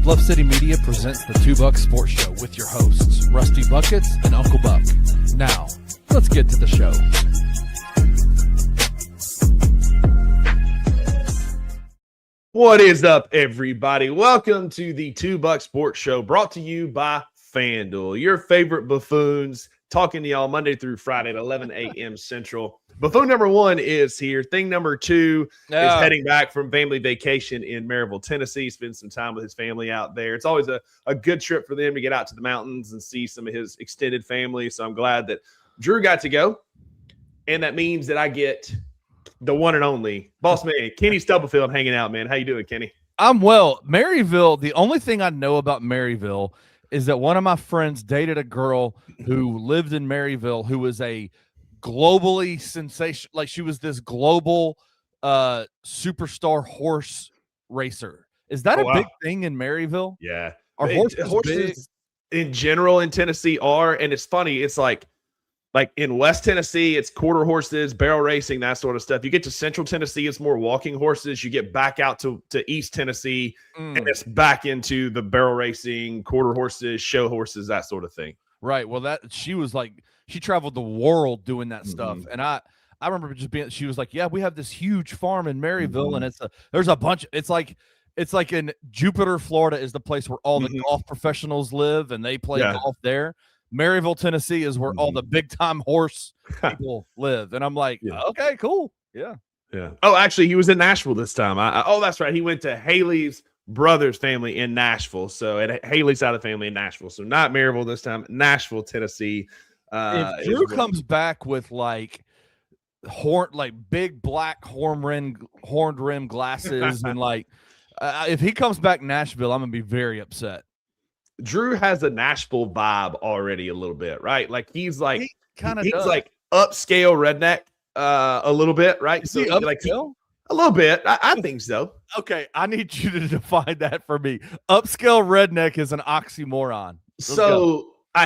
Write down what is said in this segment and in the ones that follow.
Bluff City Media presents the Two Buck Sports Show with your hosts, Rusty Buckets and Uncle Buck. Now, let's get to the show. What is up, everybody? Welcome to the Two Buck Sports Show, brought to you by FanDuel, your favorite buffoons, talking to y'all Monday through Friday at 11 a.m. Central. Buffoon number one is here. Thing number two is heading back from family vacation in Maryville, Tennessee. Spend some time with his family out there. It's always a good trip for them to get out to the mountains and see some of his extended family. So I'm glad that Drew got to go. And that means that I get the one and only boss man, Kenny Stubblefield, hanging out, man. How you doing, Kenny? I'm well. Maryville, the only thing I know about Maryville is that one of my friends dated a girl who lived in Maryville who was a globally sensation, like she was this global superstar horse racer. Is that a big thing in Maryville? Yeah. Are horses in general in Tennessee are, and it's funny, it's like in West Tennessee, it's quarter horses, barrel racing, that sort of stuff. You get to Central Tennessee, it's more walking horses. You get back out to East Tennessee, and it's back into the barrel racing, quarter horses, show horses, that sort of thing. Right. Well, she traveled the world doing that stuff. And I remember she was like, yeah, we have this huge farm in Maryville, and there's a bunch. It's like in Jupiter, Florida is the place where all the golf professionals live, and they play golf there. Maryville, Tennessee is where all the big time horse people live. And I'm like, okay, cool. Yeah. Yeah. Oh, actually, he was in Nashville this time. Oh, that's right. He went to Haley's brother's family in Nashville. So at Haley's side of the family in Nashville. So not Maryville this time, Nashville, Tennessee. If Drew comes back with like big black horned rim glasses and like if he comes back Nashville, I'm gonna be very upset. Drew has a Nashville vibe already a little bit, right? Like he's like upscale redneck a little bit, right? Is he upscale? A little bit. I think so. Okay, I need you to define that for me. Upscale redneck is an oxymoron.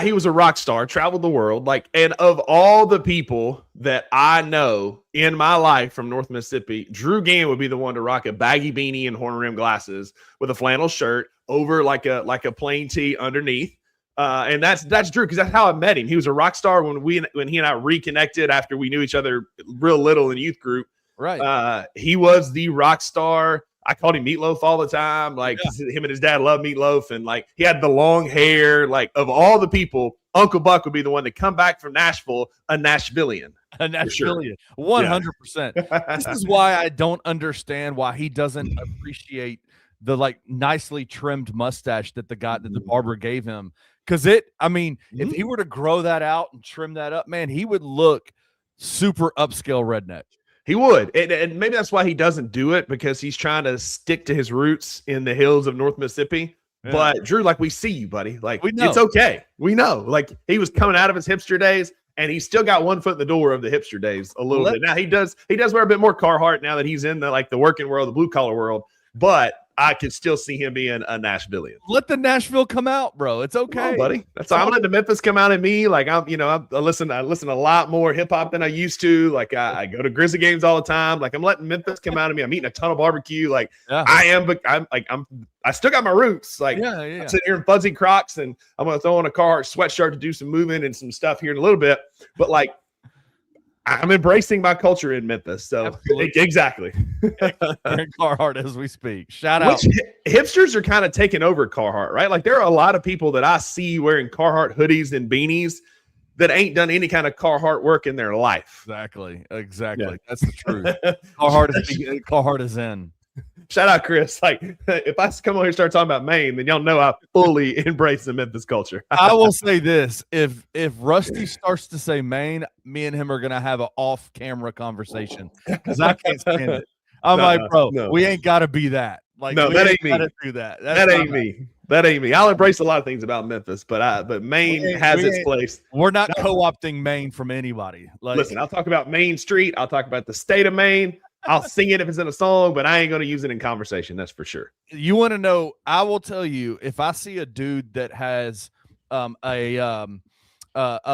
He was a rock star, traveled the world, and of all the people that I know in my life from North Mississippi, Drew Gann would be the one to rock a baggy beanie and horn rim glasses with a flannel shirt over like a plain tee underneath. And that's Drew, because that's how I met him. He was a rock star when he and I reconnected after we knew each other real little in youth group. Right. He was the rock star. I called him Meatloaf all the time. Him and his dad loved Meatloaf, and he had the long hair. Of all the people, Uncle Buck would be the one to come back from Nashville, a Nashvillian. A Nashvillian, 100%. This is why I don't understand why he doesn't appreciate the nicely trimmed mustache that the barber gave him. Because if he were to grow that out and trim that up, man, he would look super upscale redneck. He would. And maybe that's why he doesn't do it, because he's trying to stick to his roots in the hills of North Mississippi. Yeah. But Drew, we see you, buddy. We know. It's okay. We know. He was coming out of his hipster days, and he's still got one foot in the door of the hipster days a little bit. Now he does wear a bit more Carhartt now that he's in the working world, the blue collar world. But I can still see him being a Nashvillian. Let the Nashville come out, bro. It's okay, buddy. That's all. I'm letting the Memphis come out in me. I listen a lot more hip hop than I used to. I go to Grizzly games all the time. I'm letting Memphis come out of me. I'm eating a ton of barbecue. I still got my roots. I'm sitting here in fuzzy Crocs, and I'm gonna throw on a Carhartt sweatshirt to do some moving and some stuff here in a little bit. But I'm embracing my culture in Memphis. So exactly. Carhartt as we speak. Shout out. Hipsters are kind of taking over Carhartt, right? There are a lot of people that I see wearing Carhartt hoodies and beanies that ain't done any kind of Carhartt work in their life. Exactly. Yeah. That's the truth. Carhartt is in. Shout out, Chris. If I come over here and start talking about Maine, then y'all know I fully embrace the Memphis culture. I will say this: if Rusty starts to say Maine, me and him are gonna have an off-camera conversation, because I can't stand it. I'm bro, we ain't got to be that. That ain't me. Do that. That ain't me. That ain't me. I'll embrace a lot of things about Memphis, but Maine has its place. We're not co-opting Maine from anybody. Listen, I'll talk about Main Street. I'll talk about the state of Maine. I'll sing it if it's in a song, but I ain't going to use it in conversation. That's for sure. You want to know? I will tell you, if I see a dude that has a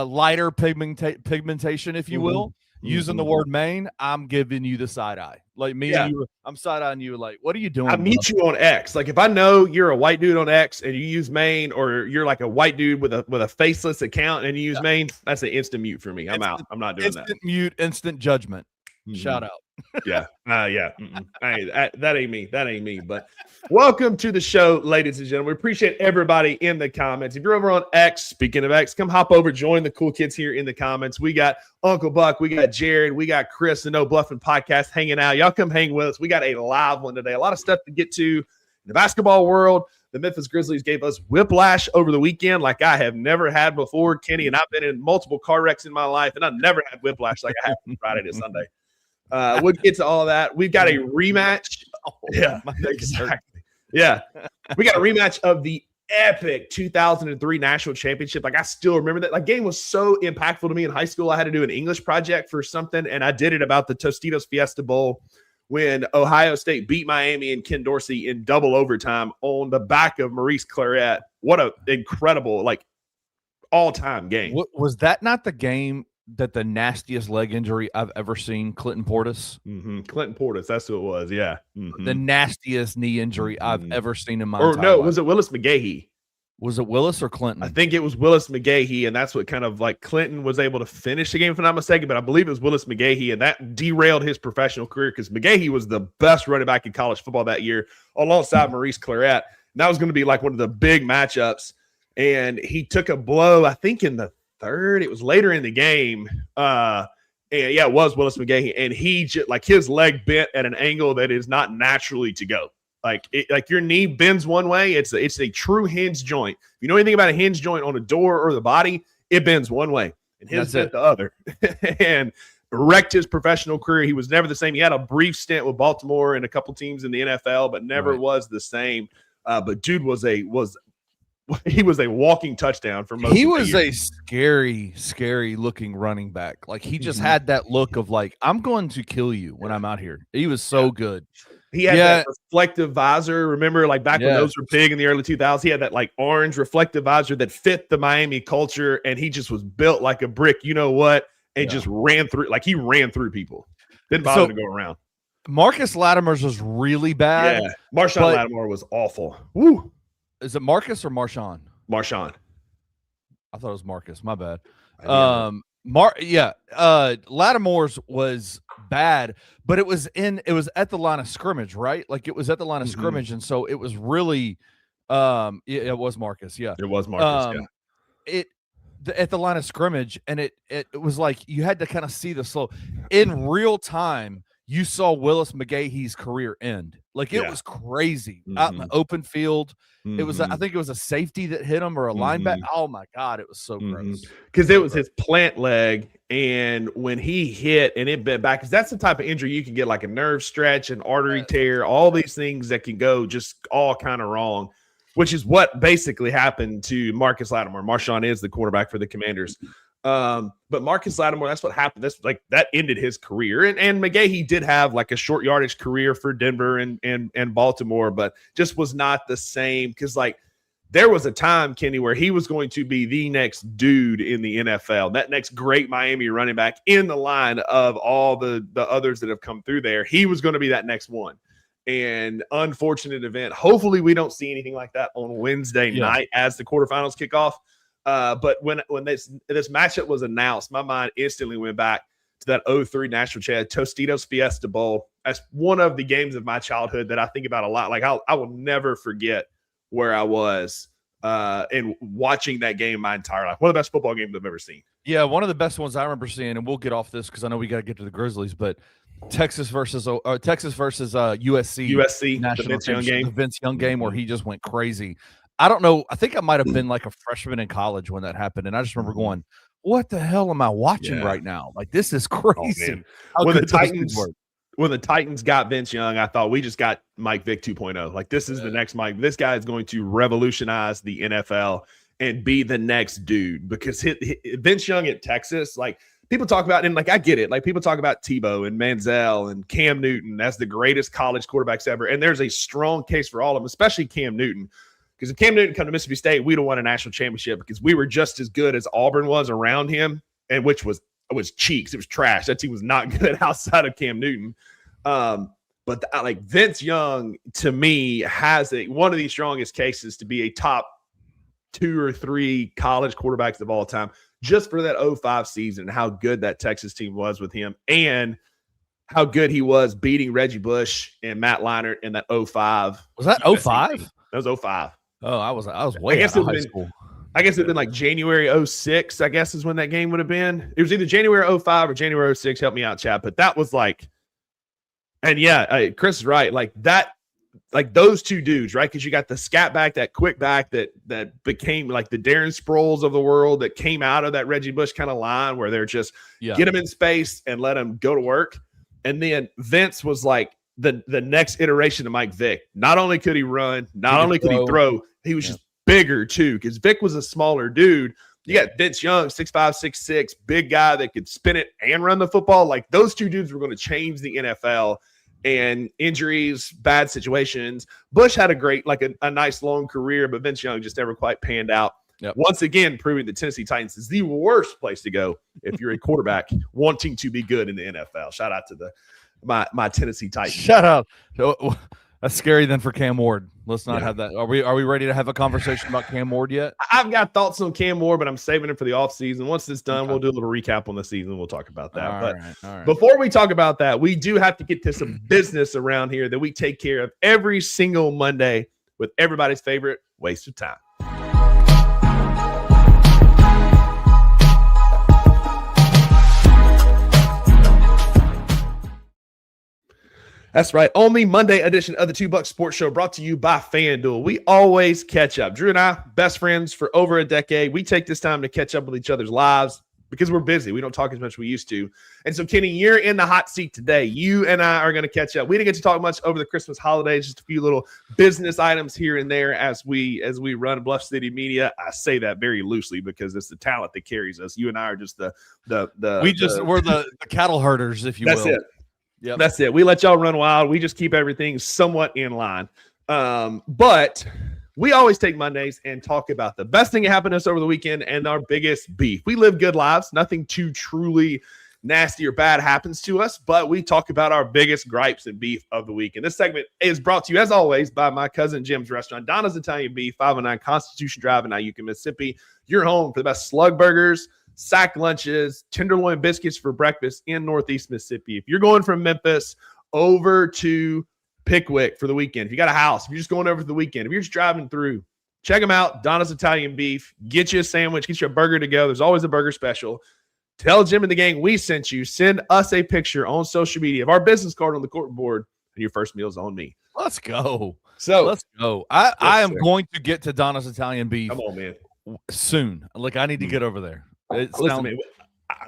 lighter pigmentation, if you will, using the word Maine, I'm giving you the side eye. Like me and you, I'm side eyeing you. Like, what are you doing? I meet you on X. Like if I know you're a white dude on X and you use Maine, or you're like a white dude with a faceless account and you use Maine, that's an instant mute for me. I'm out. I'm not doing that. Instant mute, instant judgment. Shout out. Yeah. That ain't me. That ain't me. But welcome to the show, ladies and gentlemen. We appreciate everybody in the comments. If you're over on X, speaking of X, come hop over, join the cool kids here in the comments. We got Uncle Buck, we got Jared, we got Chris, the No Bluffing Podcast hanging out. Y'all come hang with us. We got a live one today. A lot of stuff to get to in the basketball world. The Memphis Grizzlies gave us Whiplash over the weekend like I have never had before. Kenny and I've been in multiple car wrecks in my life, and I've never had Whiplash like I had from Friday to Sunday. We'll get to all that. We've got a rematch. Exactly. Yeah. We got a rematch of the epic 2003 national championship. Like I still remember that. Like game was so impactful to me in high school. I had to do an English project for something, and I did it about the Tostitos Fiesta Bowl when Ohio State beat Miami and Ken Dorsey in double overtime on the back of Maurice Claret. What an incredible, like, all-time game. Was that not the game that the nastiest leg injury I've ever seen, Clinton Portis? Clinton Portis, that's who it was, yeah. The nastiest knee injury I've ever seen in my entire life. Was it Willis McGahee? Was it Willis or Clinton? I think it was Willis McGahee, and that's what kind of like Clinton was able to finish the game, if I'm not mistaken, but I believe it was Willis McGahee, and that derailed his professional career because McGahee was the best running back in college football that year alongside Maurice Claret. And that was going to be like one of the big matchups, and he took a blow, I think in the third. It was later in the game. And yeah, it was Willis McGahee. And he just like his leg bent at an angle that is not naturally to go. Like your knee bends one way. It's a true hinge joint. If you know anything about a hinge joint on a door or the body, it bends one way. And his bent the other. And wrecked his professional career. He was never the same. He had a brief stint with Baltimore and a couple teams in the NFL, but never was the same. But dude he was a walking touchdown for most of the year. He was a scary looking running back. Like he just had that look of like, I'm going to kill you when I'm out here. He was so good. He had that reflective visor. Remember, like back when those were big in the early 2000s, he had that like orange reflective visor that fit the Miami culture, and he just was built like a brick. You know what? And just ran through. Like he ran through people. Didn't bother to go around. Marcus Lattimore's was really bad. Yeah, Marshawn Lattimore was awful. Woo. Is it Marcus or Marshawn? Marshawn. I thought it was Marcus. My bad. Lattimore's was bad, but it was at the line of scrimmage, right? Like it was at the line of scrimmage, and so it was really it was Marcus. Yeah. It was Marcus. At the line of scrimmage, and it was like you had to kind of see the slow in real time. You saw Willis McGahee's career end. Like it was crazy out in the open field. It was, I think it was a safety that hit him or a linebacker. Oh my God, it was so gross. Because it was his plant leg, and when he hit and it bent back, because that's the type of injury you can get, like a nerve stretch, an artery tear, all these things that can go just all kind of wrong, which is what basically happened to Marcus Lattimore. Marshawn is the quarterback for the Commanders. But Marcus Lattimore, that's what happened. That's like that ended his career. And McGahee did have like a short yardage career for Denver and Baltimore, but just was not the same. Cause like there was a time, Kenny, where he was going to be the next dude in the NFL, that next great Miami running back in the line of all the others that have come through there. He was going to be that next one. And unfortunate event. Hopefully we don't see anything like that on Wednesday night as the quarterfinals kick off. But when this matchup was announced, my mind instantly went back to that 2003 national champ, Tostitos Fiesta Bowl. That's one of the games of my childhood that I think about a lot. Like I will never forget where I was and watching that game my entire life. One of the best football games I've ever seen. Yeah, one of the best ones I remember seeing, and we'll get off this because I know we got to get to the Grizzlies, but Texas versus USC the Vince Young game. The Vince Young game where he just went crazy. I don't know. I think I might have been like a freshman in college when that happened. And I just remember going, what the hell am I watching right now? Like, this is crazy. When the Titans got Vince Young, I thought we just got Mike Vick 2.0. Like, this is the next Mike. This guy is going to revolutionize the NFL and be the next dude because Vince Young at Texas, like, people talk about, and like I get it, like people talk about Tebow and Manziel and Cam Newton as the greatest college quarterbacks ever. And there's a strong case for all of them, especially Cam Newton. Because if Cam Newton come to Mississippi State, we'd have won a national championship because we were just as good as Auburn was around him, and which was was cheeks. It was trash. That team was not good outside of Cam Newton. But like Vince Young, to me, has one of the strongest cases to be a top 2 or 3 college quarterbacks of all time, just for that 05 season and how good that Texas team was with him, and how good he was beating Reggie Bush and Matt Leinart in that 05. Was that 05? That was 05. Oh, I was way out of high school. I guess it would have been like January 06, I guess is when that game would have been. It was either January 05 or January 06. Help me out, chat. But that was like, and yeah, Chris is right. Like that, like those two dudes, right? Because you got the scat back, that quick back that became like the Darren Sproles of the world that came out of that Reggie Bush kind of line where they're just get him in space and let him go to work. And then Vince was like the next iteration of Mike Vick. Not only could he run, not only could he throw, he was just bigger too, because Vick was a smaller dude. You got Vince Young, 6'5", 6'6", big guy that could spin it and run the football. Like those two dudes were going to change the NFL. And injuries, bad situations. Bush had a great, like a nice long career, but Vince Young just never quite panned out. Yep. Once again, proving the Tennessee Titans is the worst place to go if you're a quarterback wanting to be good in the NFL. Shout out to my Tennessee Titans. Shout out. That's scary then for Cam Ward. Let's not have that. Are we ready to have a conversation about Cam Ward yet? I've got thoughts on Cam Ward, but I'm saving it for the offseason. Once it's done, we'll do a little recap on the season. We'll talk about that. All right. Before we talk about that, we do have to get to some business around here that we take care of every single Monday with everybody's favorite waste of time. That's right. On the Monday edition of the $2 Sports Show, brought to you by FanDuel. We always catch up. Drew and I, best friends for over a decade. We take this time to catch up with each other's lives because we're busy. We don't talk as much as we used to. And so, Kenny, you're in the hot seat today. You and I are going to catch up. We didn't get to talk much over the Christmas holidays, just a few little business items here and there as we run Bluff City Media. I say that very loosely because it's the talent that carries us. You and I are just we're the cattle herders, if you will. That's it. Yep. That's it. We let y'all run wild. We just keep everything somewhat in line. But we always take Mondays and talk about the best thing that happened to us over the weekend and our biggest beef. We live good lives. Nothing too truly nasty or bad happens to us, but we talk about our biggest gripes and beef of the week. And this segment is brought to you, as always, by my cousin Jim's restaurant, Donna's Italian Beef, 509 Constitution Drive in Iuka, Mississippi. Your home for the best slug burgers, sack lunches, tenderloin biscuits for breakfast in Northeast Mississippi. If you're going from Memphis over to Pickwick for the weekend, if you got a house, if you're just going over for the weekend, if you're just driving through, check them out. Donna's Italian Beef. Get you a sandwich, get you a burger to go. There's always a burger special. Tell Jim and the gang we sent you. Send us a picture on social media of our business card on the cork board, and your first meal's on me. Let's go. So let's go. I am going to get to Donna's Italian Beef. Come on, man. Soon. Like I need to get over there. Listen, man,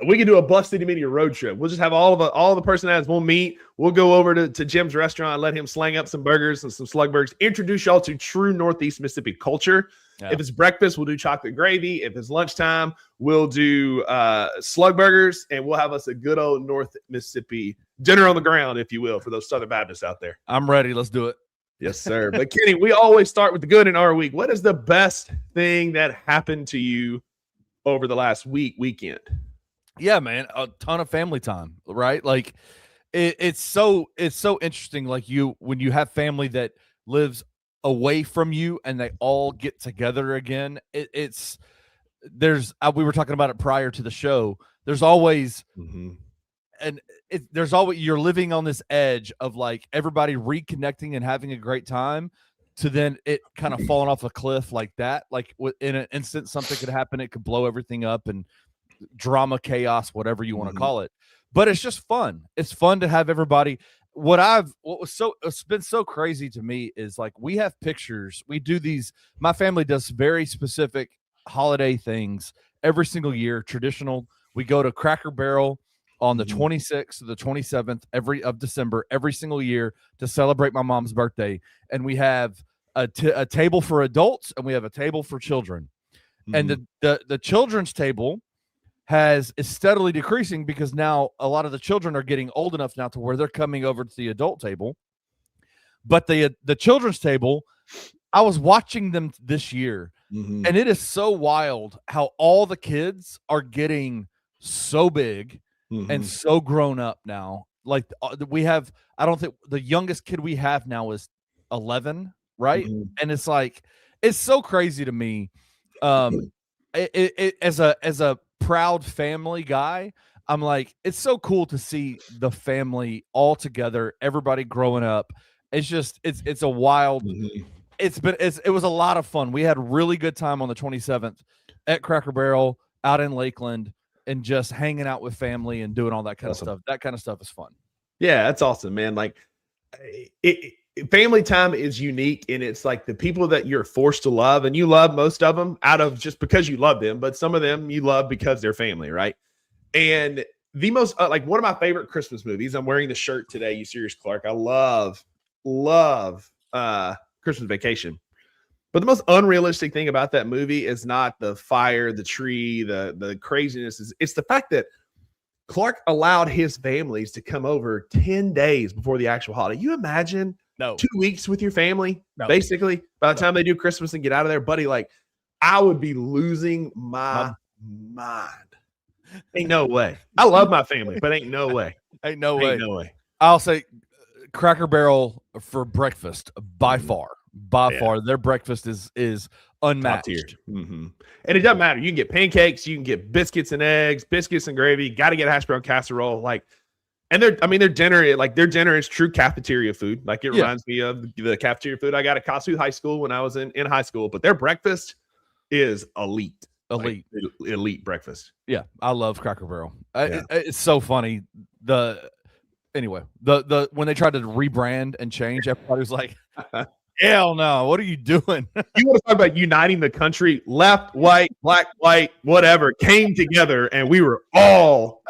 we can do a Bluff City Media road trip. We'll just have all the personalities. We'll meet. We'll go over to Jim's restaurant, let him slang up some burgers and some slug burgers. Introduce y'all to true Northeast Mississippi culture. Yeah. If it's breakfast, we'll do chocolate gravy. If it's lunchtime, we'll do slug burgers, and we'll have us a good old North Mississippi dinner on the ground, if you will, for those Southern Baptists out there. I'm ready. Let's do it. Yes, sir. But Kenny, we always start with the good in our week. What is the best thing that happened to you over the last weekend? Yeah, man, a ton of family time, right? Like it's so interesting. Like when you have family that lives away from you and they all get together again, we were talking about it prior to the show. There's always there's always, you're living on this edge of like everybody reconnecting and having a great time, to then it kind of falling off a cliff like that. Like in an instant, something could happen. It could blow everything up and drama, chaos, whatever you want to call it. But it's just fun. It's fun to have everybody. It's been so crazy to me is like, we have pictures. We do these, my family does very specific holiday things every single year. Traditional. We go to Cracker Barrel on the 26th to the 27th of December every single year to celebrate my mom's birthday. And we have a table for adults and we have a table for children. And the children's table is steadily decreasing because now a lot of the children are getting old enough now to where they're coming over to the adult table. But the children's table, I was watching them this year, and it is so wild how all the kids are getting so big and so grown up now. Like we have, I don't think the youngest kid we have now is 11, right? And it's like, it's so crazy to me. As a proud family guy, I'm like, it's so cool to see the family all together, everybody growing up. It's just, it's a wild, it was a lot of fun. We had a really good time on the 27th at Cracker Barrel out in Lakeland and just hanging out with family and doing all that kind of stuff. That kind of stuff is fun. Yeah, that's awesome, man. Like family time is unique, and it's like the people that you're forced to love, and you love most of them out of just because you love them, but some of them you love because they're family, right? And the most like one of my favorite Christmas movies, I'm wearing the shirt today, you serious Clark. I love Christmas Vacation. But the most unrealistic thing about that movie is not the fire, the tree, the craziness. It's the fact that Clark allowed his families to come over 10 days before the actual holiday. You imagine 2 weeks with your family, basically, by the time they do Christmas and get out of there, buddy, like I would be losing my mind. Ain't no way. I love my family, but ain't no way. Ain't no way. I'll say Cracker Barrel for breakfast by far. Their breakfast is unmatched. And it doesn't matter. You can get pancakes, you can get biscuits and eggs, biscuits and gravy. Got to get a hash brown casserole. Like, and their dinner is true cafeteria food. Like it reminds me of the cafeteria food I got at Kasu High School when I was in high school. But their breakfast is elite. Elite breakfast. Yeah, I love Cracker Barrel. It's so funny. When they tried to rebrand and change, everybody was like, hell no, what are you doing? You want to talk about uniting the country? Left, white, black, white, whatever came together, and we were all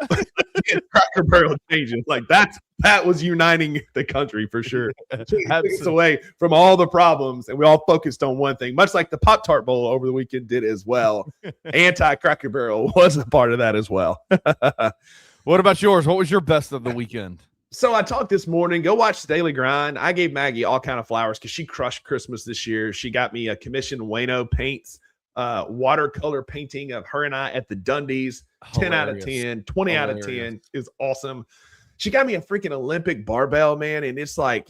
Cracker Barrel changes. Like that was uniting the country for sure. Takes away from all the problems, and we all focused on one thing, much like the Pop-Tart Bowl over the weekend did as well. Anti-Cracker Barrel was a part of that as well. What about yours? What was your best of the weekend? So I talked this morning, go watch the Daily Grind. I gave Maggie all kind of flowers because she crushed Christmas this year. She got me a commissioned Wayno paints, watercolor painting of her and I at the Dundies. 10 out of 10, 20 out of 10 is awesome. She got me a freaking Olympic barbell, man. And it's like,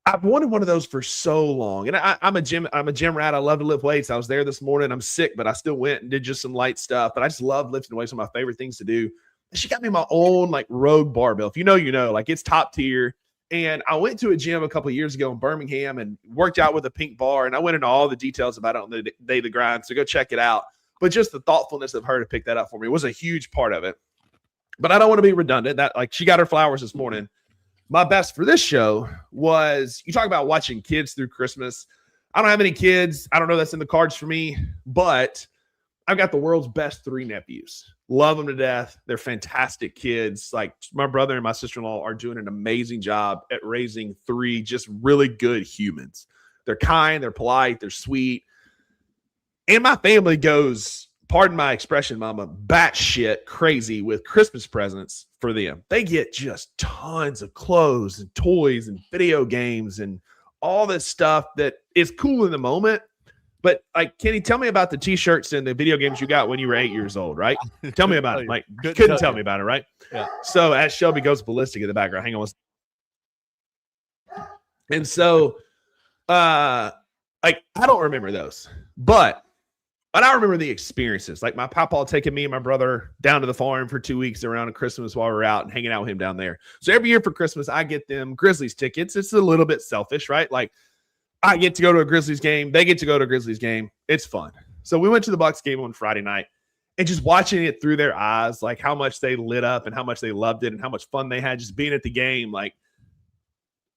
I've wanted one of those for so long. And I'm a gym rat. I love to lift weights. I was there this morning. I'm sick, but I still went and did just some light stuff. But I just love lifting weights. One of my favorite things to do. She got me my own like Rogue barbell. If you know, like it's top tier. And I went to a gym a couple of years ago in Birmingham and worked out with a pink bar. And I went into all the details about it on the Daily Grind. So go check it out. But just the thoughtfulness of her to pick that up for me was a huge part of it. But I don't want to be redundant. That like she got her flowers this morning. My best for this show was, you talk about watching kids through Christmas. I don't have any kids. I don't know that's in the cards for me, but I've got the world's best 3 nephews. Love them to death. They're fantastic kids. Like my brother and my sister-in-law are doing an amazing job at raising 3 just really good humans. They're kind, they're polite, they're sweet. And my family goes, pardon my expression, mama, batshit crazy with Christmas presents for them. They get just tons of clothes and toys and video games and all this stuff that is cool in the moment. But like, Kenny, tell me about the T-shirts and the video games you got when you were 8 years old, right? Tell me about it. Like, couldn't tell me about it, right? Yeah. So as Shelby goes ballistic in the background, hang on. And so, like, I don't remember those, but I remember the experiences. Like my papa taking me and my brother down to the farm for 2 weeks around Christmas while we were out and hanging out with him down there. So every year for Christmas, I get them Grizzlies tickets. It's a little bit selfish, right? Like, I get to go to a Grizzlies game. They get to go to a Grizzlies game. It's fun. So we went to the Bucks game on Friday night and just watching it through their eyes, like how much they lit up and how much they loved it and how much fun they had just being at the game. Like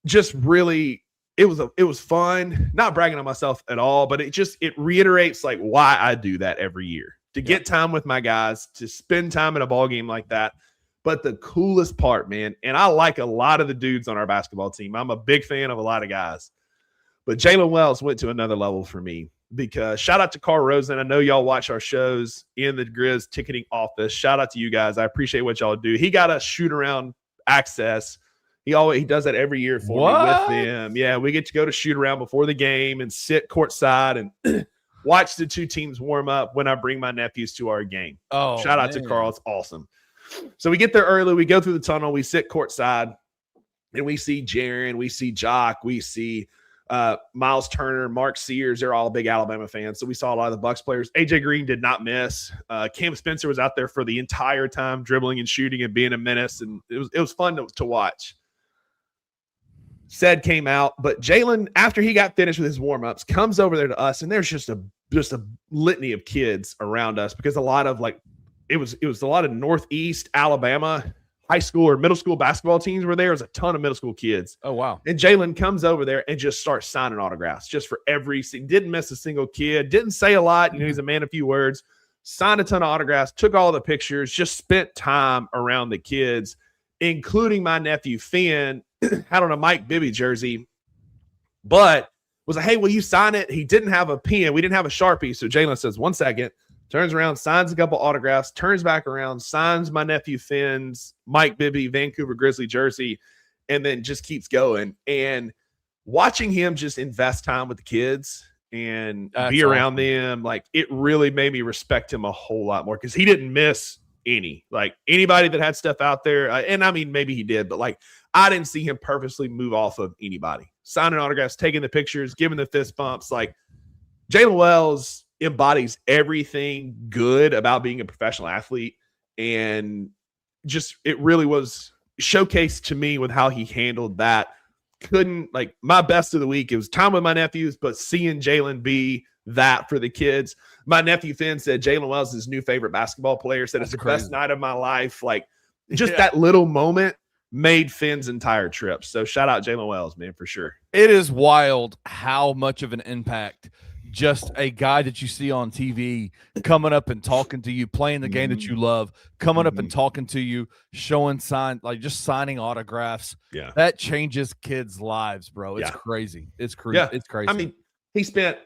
just really, it was fun, not bragging on myself at all, but it reiterates like why I do that every year, to get time with my guys, to spend time at a ball game like that. But the coolest part, man, and I like a lot of the dudes on our basketball team. I'm a big fan of a lot of guys. But Jalen Wells went to another level for me because shout out to Carl Rosen. I know y'all watch our shows in the Grizz ticketing office. Shout out to you guys. I appreciate what y'all do. He got us shoot around access. He does that every year for me with them. Yeah, we get to go to shoot around before the game and sit courtside. And watch the two teams warm up when I bring my nephews to our game. Oh, shout out to Carl. It's awesome. So we get there early. We go through the tunnel. We sit courtside, and we see Jaron. We see Jock. We see Miles Turner, Mark Sears. They're all big Alabama fans. So we saw a lot of the Bucks players. AJ Green did not miss. Cam Spencer was out there for the entire time, dribbling and shooting and being a menace. And it was fun to watch. Said came out, but Jalen, after he got finished with his warm-ups, comes over there to us, and there's just a litany of kids around us because a lot of it was a lot of Northeast Alabama high school or middle school basketball teams were there. There's a ton of middle school kids. Oh, wow. And Jalen comes over there and just starts signing autographs just for didn't miss a single kid, didn't say a lot. He's a man of few words, signed a ton of autographs, took all the pictures, just spent time around the kids, including my nephew Finn, had on a Mike Bibby jersey, but was like, hey, will you sign it? He didn't have a pen. We didn't have a Sharpie. So Jalen says, 1 second. Turns around, signs a couple autographs, turns back around, signs my nephew Finn's Mike Bibby Vancouver Grizzly jersey, and then just keeps going. And watching him just invest time with the kids and be around them, it really made me respect him a whole lot more because he didn't miss anybody that had stuff out there. And I mean, maybe he did, but I didn't see him purposely move off of anybody. Signing autographs, taking the pictures, giving the fist bumps. Jalen Wells embodies everything good about being a professional athlete, and just it really was showcased to me with how he handled that. My best of the week, it was time with my nephews, but seeing Jalen be that for the kids. My nephew Finn said Jalen Wells is his new favorite basketball player, said it's the best night of my life. That little moment made Finn's entire trip. So shout out Jalen Wells, man, for sure. It is wild how much of an impact just a guy that you see on TV coming up and talking to you, playing the game that you love, coming up and talking to you, showing just signing autographs. Yeah. That changes kids' lives, bro. It's crazy. It's crazy. Yeah. It's crazy. I mean, he spent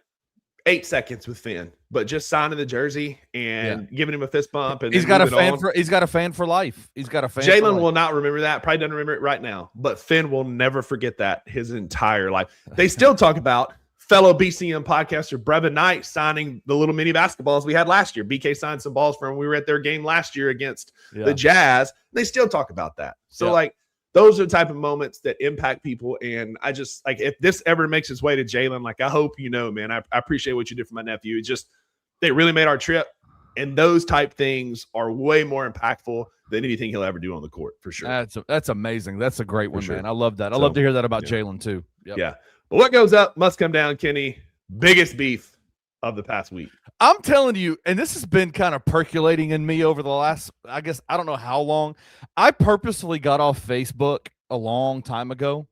8 seconds with Finn, but just signing the jersey and giving him a fist bump. And he's got a fan for life. He's got a fan. Jalen will not remember that. Probably doesn't remember it right now, but Finn will never forget that his entire life. They still talk about fellow BCM podcaster Brevin Knight signing the little mini basketballs we had last year. BK signed some balls for him. We were at their game last year against the Jazz. They still talk about that. So those are the type of moments that impact people. And I just if this ever makes its way to Jalen, I hope man, I appreciate what you did for my nephew. It's just, they really made our trip. And those type things are way more impactful than anything he'll ever do on the court, for sure. That's amazing. That's a great one, man. I love that. I love to hear that about Jalen too. Yep. Yeah. But what goes up must come down, Kenny. Biggest beef of the past week. I'm telling you, and this has been kind of percolating in me over the last, I don't know how long. I purposefully got off Facebook a long time ago.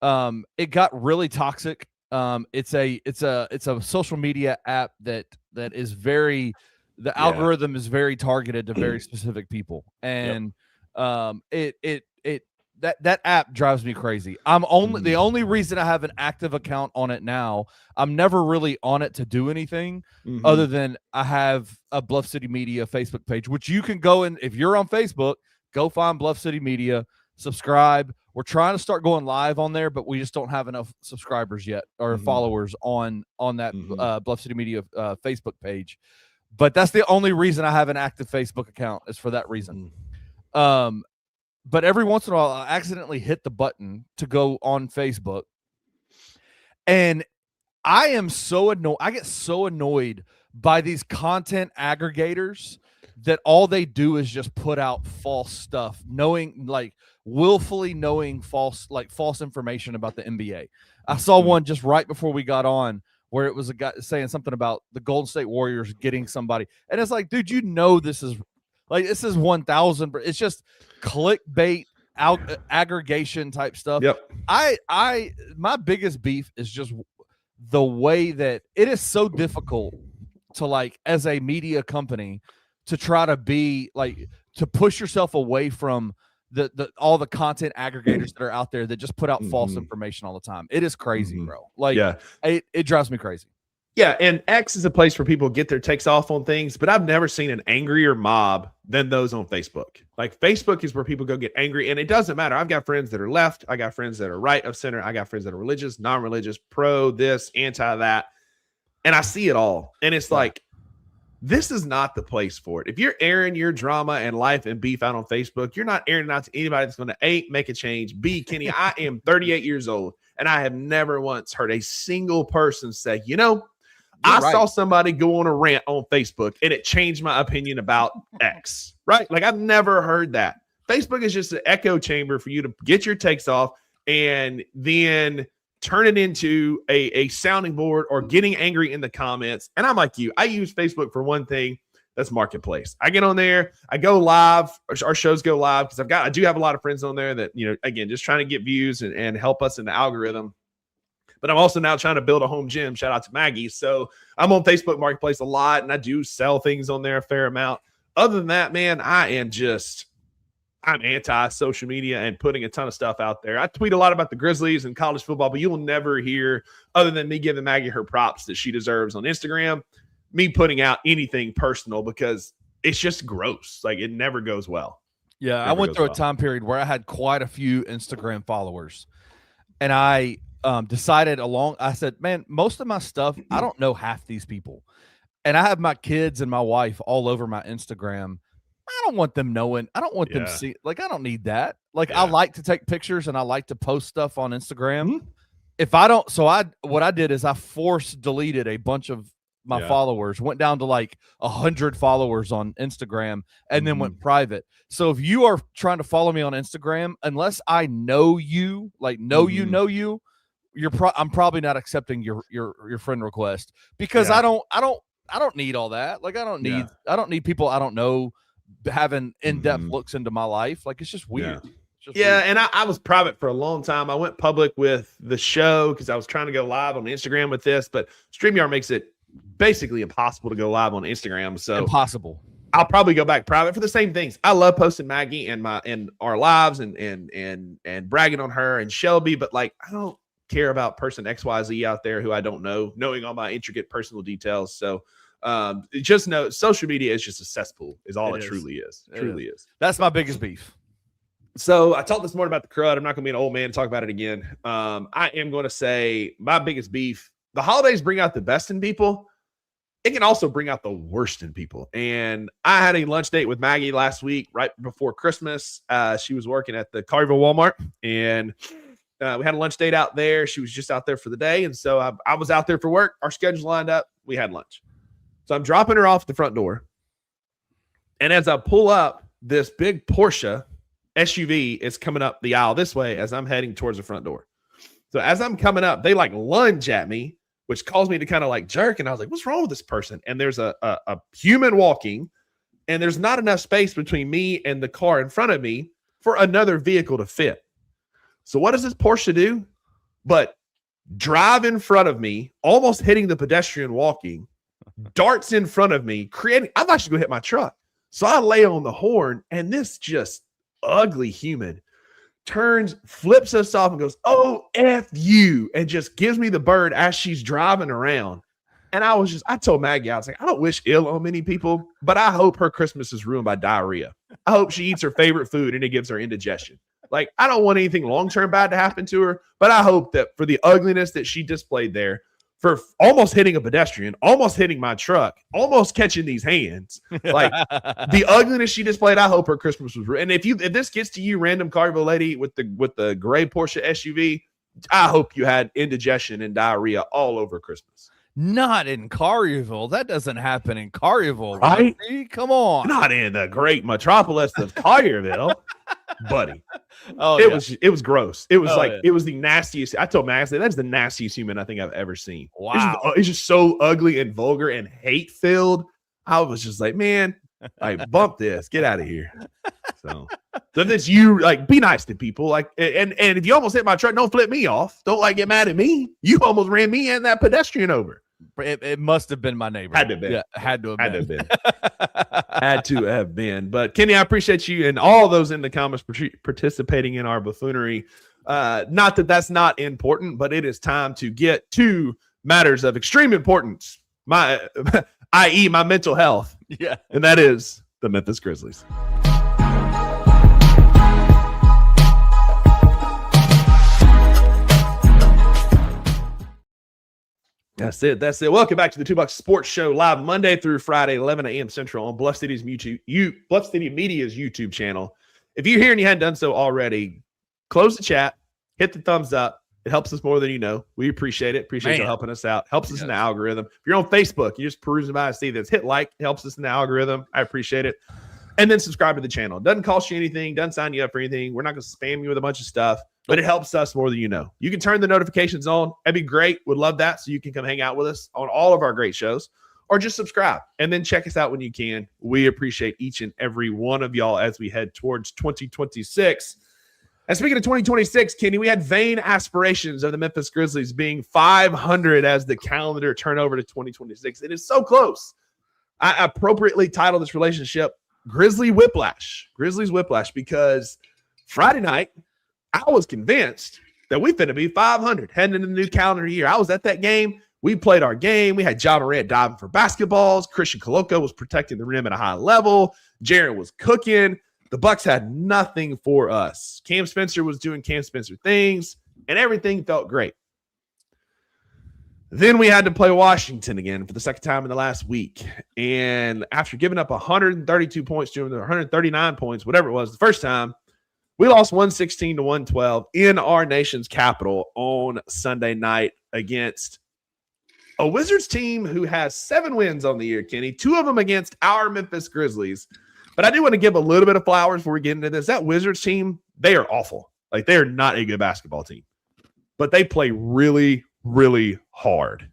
It got really toxic. It's a social media app that is the algorithm is very targeted to very specific people. And that app drives me crazy. The only reason I have an active account on it now, I'm never really on it to do anything other than I have a Bluff City Media Facebook page, which you can go in. If you're on Facebook, go find Bluff City Media, subscribe. We're trying to start going live on there, but we just don't have enough subscribers yet or followers on that Bluff City Media Facebook page. But that's the only reason I have an active Facebook account, is for that reason. But every once in a while, I accidentally hit the button to go on Facebook. And I am so annoyed. I get so annoyed by these content aggregators that all they do is just put out false stuff, willfully knowing false information about the NBA. I saw one just right before we got on where it was a guy saying something about the Golden State Warriors getting somebody. And it's like, dude, this is 1,000. It's just clickbait aggregation type stuff. Yep. My biggest beef is just the way that it is so difficult to as a media company to try to be to push yourself away from all the content aggregators that are out there that just put out false information all the time. It is crazy, bro. It drives me crazy. Yeah, and X is a place where people get their takes off on things, but I've never seen an angrier mob than those on Facebook. Facebook is where people go get angry, and it doesn't matter. I've got friends that are left. I got friends that are right of center. I got friends that are religious, non-religious, pro this, anti that. And I see it all. And it's like, this is not the place for it. If you're airing your drama and life and beef out on Facebook, you're not airing it out to anybody that's going to A, make a change. B, Kenny, I am 38 years old, and I have never once heard a single person say, I saw somebody go on a rant on Facebook and it changed my opinion about X, right? Like, I've never heard that. Facebook is just an echo chamber for you to get your takes off and then turn it into a sounding board or getting angry in the comments. And I'm like you. I use Facebook for one thing. That's Marketplace. I get on there. I go live. Our shows go live because I do have a lot of friends on there that, again, just trying to get views and help us in the algorithm. But I'm also now trying to build a home gym. Shout out to Maggie. So I'm on Facebook Marketplace a lot, and I do sell things on there a fair amount. Other than that, man, I'm anti-social media and putting a ton of stuff out there. I tweet a lot about the Grizzlies and college football, but you will never hear, other than me giving Maggie her props that she deserves on Instagram, me putting out anything personal because it's just gross. Like, it never goes well. Yeah, I went through a time period where I had quite a few Instagram followers, and I decided I said, man, most of my stuff, I don't know half these people. And I have my kids and my wife all over my Instagram. I don't want them knowing. I don't want them see. Like, I don't need that. Like, I like to take pictures and I like to post stuff on Instagram. If I don't, what I did is I force deleted a bunch of my followers, went down to like 100 followers on Instagram, and then went private. So if you are trying to follow me on Instagram, unless I know you, like you, I'm probably not accepting your friend request because I don't need all that. Like, I don't need people I don't know having in-depth looks into my life. Like, it's just weird. Weird. And I was private for a long time. I went public with the show because I was trying to go live on Instagram with this, but StreamYard makes it basically impossible to go live on Instagram. So impossible. I'll probably go back private for the same things. I love posting Maggie and our lives and bragging on her and Shelby, but like, I don't care about person XYZ out there who I don't know, knowing all my intricate personal details. So just know social media is just a cesspool is all it truly is. It truly is. That's my biggest beef. So I talked this morning about the crud. I'm not going to be an old man and talk about it again. I am going to say my biggest beef, the holidays bring out the best in people. It can also bring out the worst in people. And I had a lunch date with Maggie last week, right before Christmas. She was working at the Collierville Walmart, and we had a lunch date out there. She was just out there for the day. And so I was out there for work. Our schedules lined up. We had lunch. So I'm dropping her off at the front door. And as I pull up, this big Porsche SUV is coming up the aisle this way as I'm heading towards the front door. So as I'm coming up, they like lunge at me, which caused me to kind of like jerk. And I was like, what's wrong with this person? And there's a human walking, and there's not enough space between me and the car in front of me for another vehicle to fit. So what does this Porsche do? But drive in front of me, almost hitting the pedestrian walking, darts in front of me, I'm actually going to hit my truck. So I lay on the horn, and this just ugly human turns, flips us off and goes, "Oh, F you," and just gives me the bird as she's driving around. And I told Maggie, I was like, I don't wish ill on many people, but I hope her Christmas is ruined by diarrhea. I hope she eats her favorite food and it gives her indigestion. Like, I don't want anything long-term bad to happen to her, but I hope that for the ugliness that she displayed there, for almost hitting a pedestrian, almost hitting my truck, almost catching these hands, like the ugliness she displayed, I hope her Christmas was ruined. And if this gets to you, random Collierville lady with the gray Porsche SUV, I hope you had indigestion and diarrhea all over Christmas. Not in Collierville. That doesn't happen in Collierville, right? Come on. Not in the great metropolis of Collierville, buddy. Oh, it was gross. It was it was the nastiest. I told Max that's the nastiest human I think I've ever seen. Wow. It's just so ugly and vulgar and hate filled. I was just like, man, like, bump this, get out of here. So that's you, like, be nice to people, like, and if you almost hit my truck, don't flip me off. Don't like get mad at me. You almost ran me and that pedestrian over. It must have been my neighbor. Had to have been. Yeah, had to have been. Had to have been. But Kenny, I appreciate you and all those in the comments participating in our buffoonery. Not that that's not important, but it is time to get to matters of extreme importance, i.e. my mental health. Yeah. And that is the Memphis Grizzlies. That's it. That's it. Welcome back to the 2 Bucks Sports Show, live Monday through Friday, 11 a.m. Central on Bluff City's Bluff City Media's YouTube channel. If you're here and you hadn't done so already, close the chat, hit the thumbs up. It helps us more than you know. We appreciate it. Appreciate you helping us out. Helps us in the algorithm. If you're on Facebook, you're just perusing by and see this. Hit like. It helps us in the algorithm. I appreciate it. And then subscribe to the channel. Doesn't cost you anything. Doesn't sign you up for anything. We're not going to spam you with a bunch of stuff, but it helps us more than you know. You can turn the notifications on. That'd be great. Would love that. So you can come hang out with us on all of our great shows, or just subscribe and then check us out when you can. We appreciate each and every one of y'all as we head towards 2026. And speaking of 2026, Kenny, we had vain aspirations of the Memphis Grizzlies being 500 as the calendar turn over to 2026. It is so close. I appropriately titled this relationship Grizzlies Whiplash, because Friday night, I was convinced that we finna be 500 heading into the new calendar year. I was at that game. We played our game. We had John Morant diving for basketballs. Christian Coloco was protecting the rim at a high level. Jaren was cooking. The Bucks had nothing for us. Cam Spencer was doing Cam Spencer things, and everything felt great. Then we had to play Washington again for the second time in the last week. And after giving up 132 points to them, 139 points, whatever it was, the first time, we lost 116-112 in our nation's capital on Sunday night against a Wizards team who has 7 wins on the year, Kenny, 2 of them against our Memphis Grizzlies. But I do want to give a little bit of flowers before we get into this. That Wizards team, they are awful. Like, they are not a good basketball team. But they play really, really hard.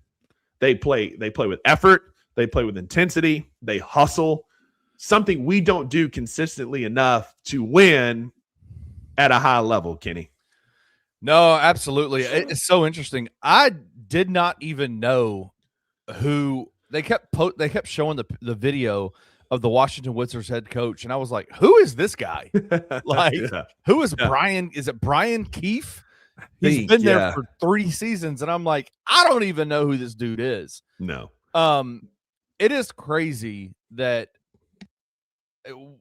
They play with effort. They play with intensity. They hustle. Something we don't do consistently enough to win at a high level, Kenny. No, absolutely. It's so interesting. I did not even know who they kept showing the video of the Washington Wizards head coach, and I was like, who is this guy? Like, who is Brian? Is it Brian Keefe? He's been there for 3 seasons, and I'm like, I don't even know who this dude is. No. It is crazy that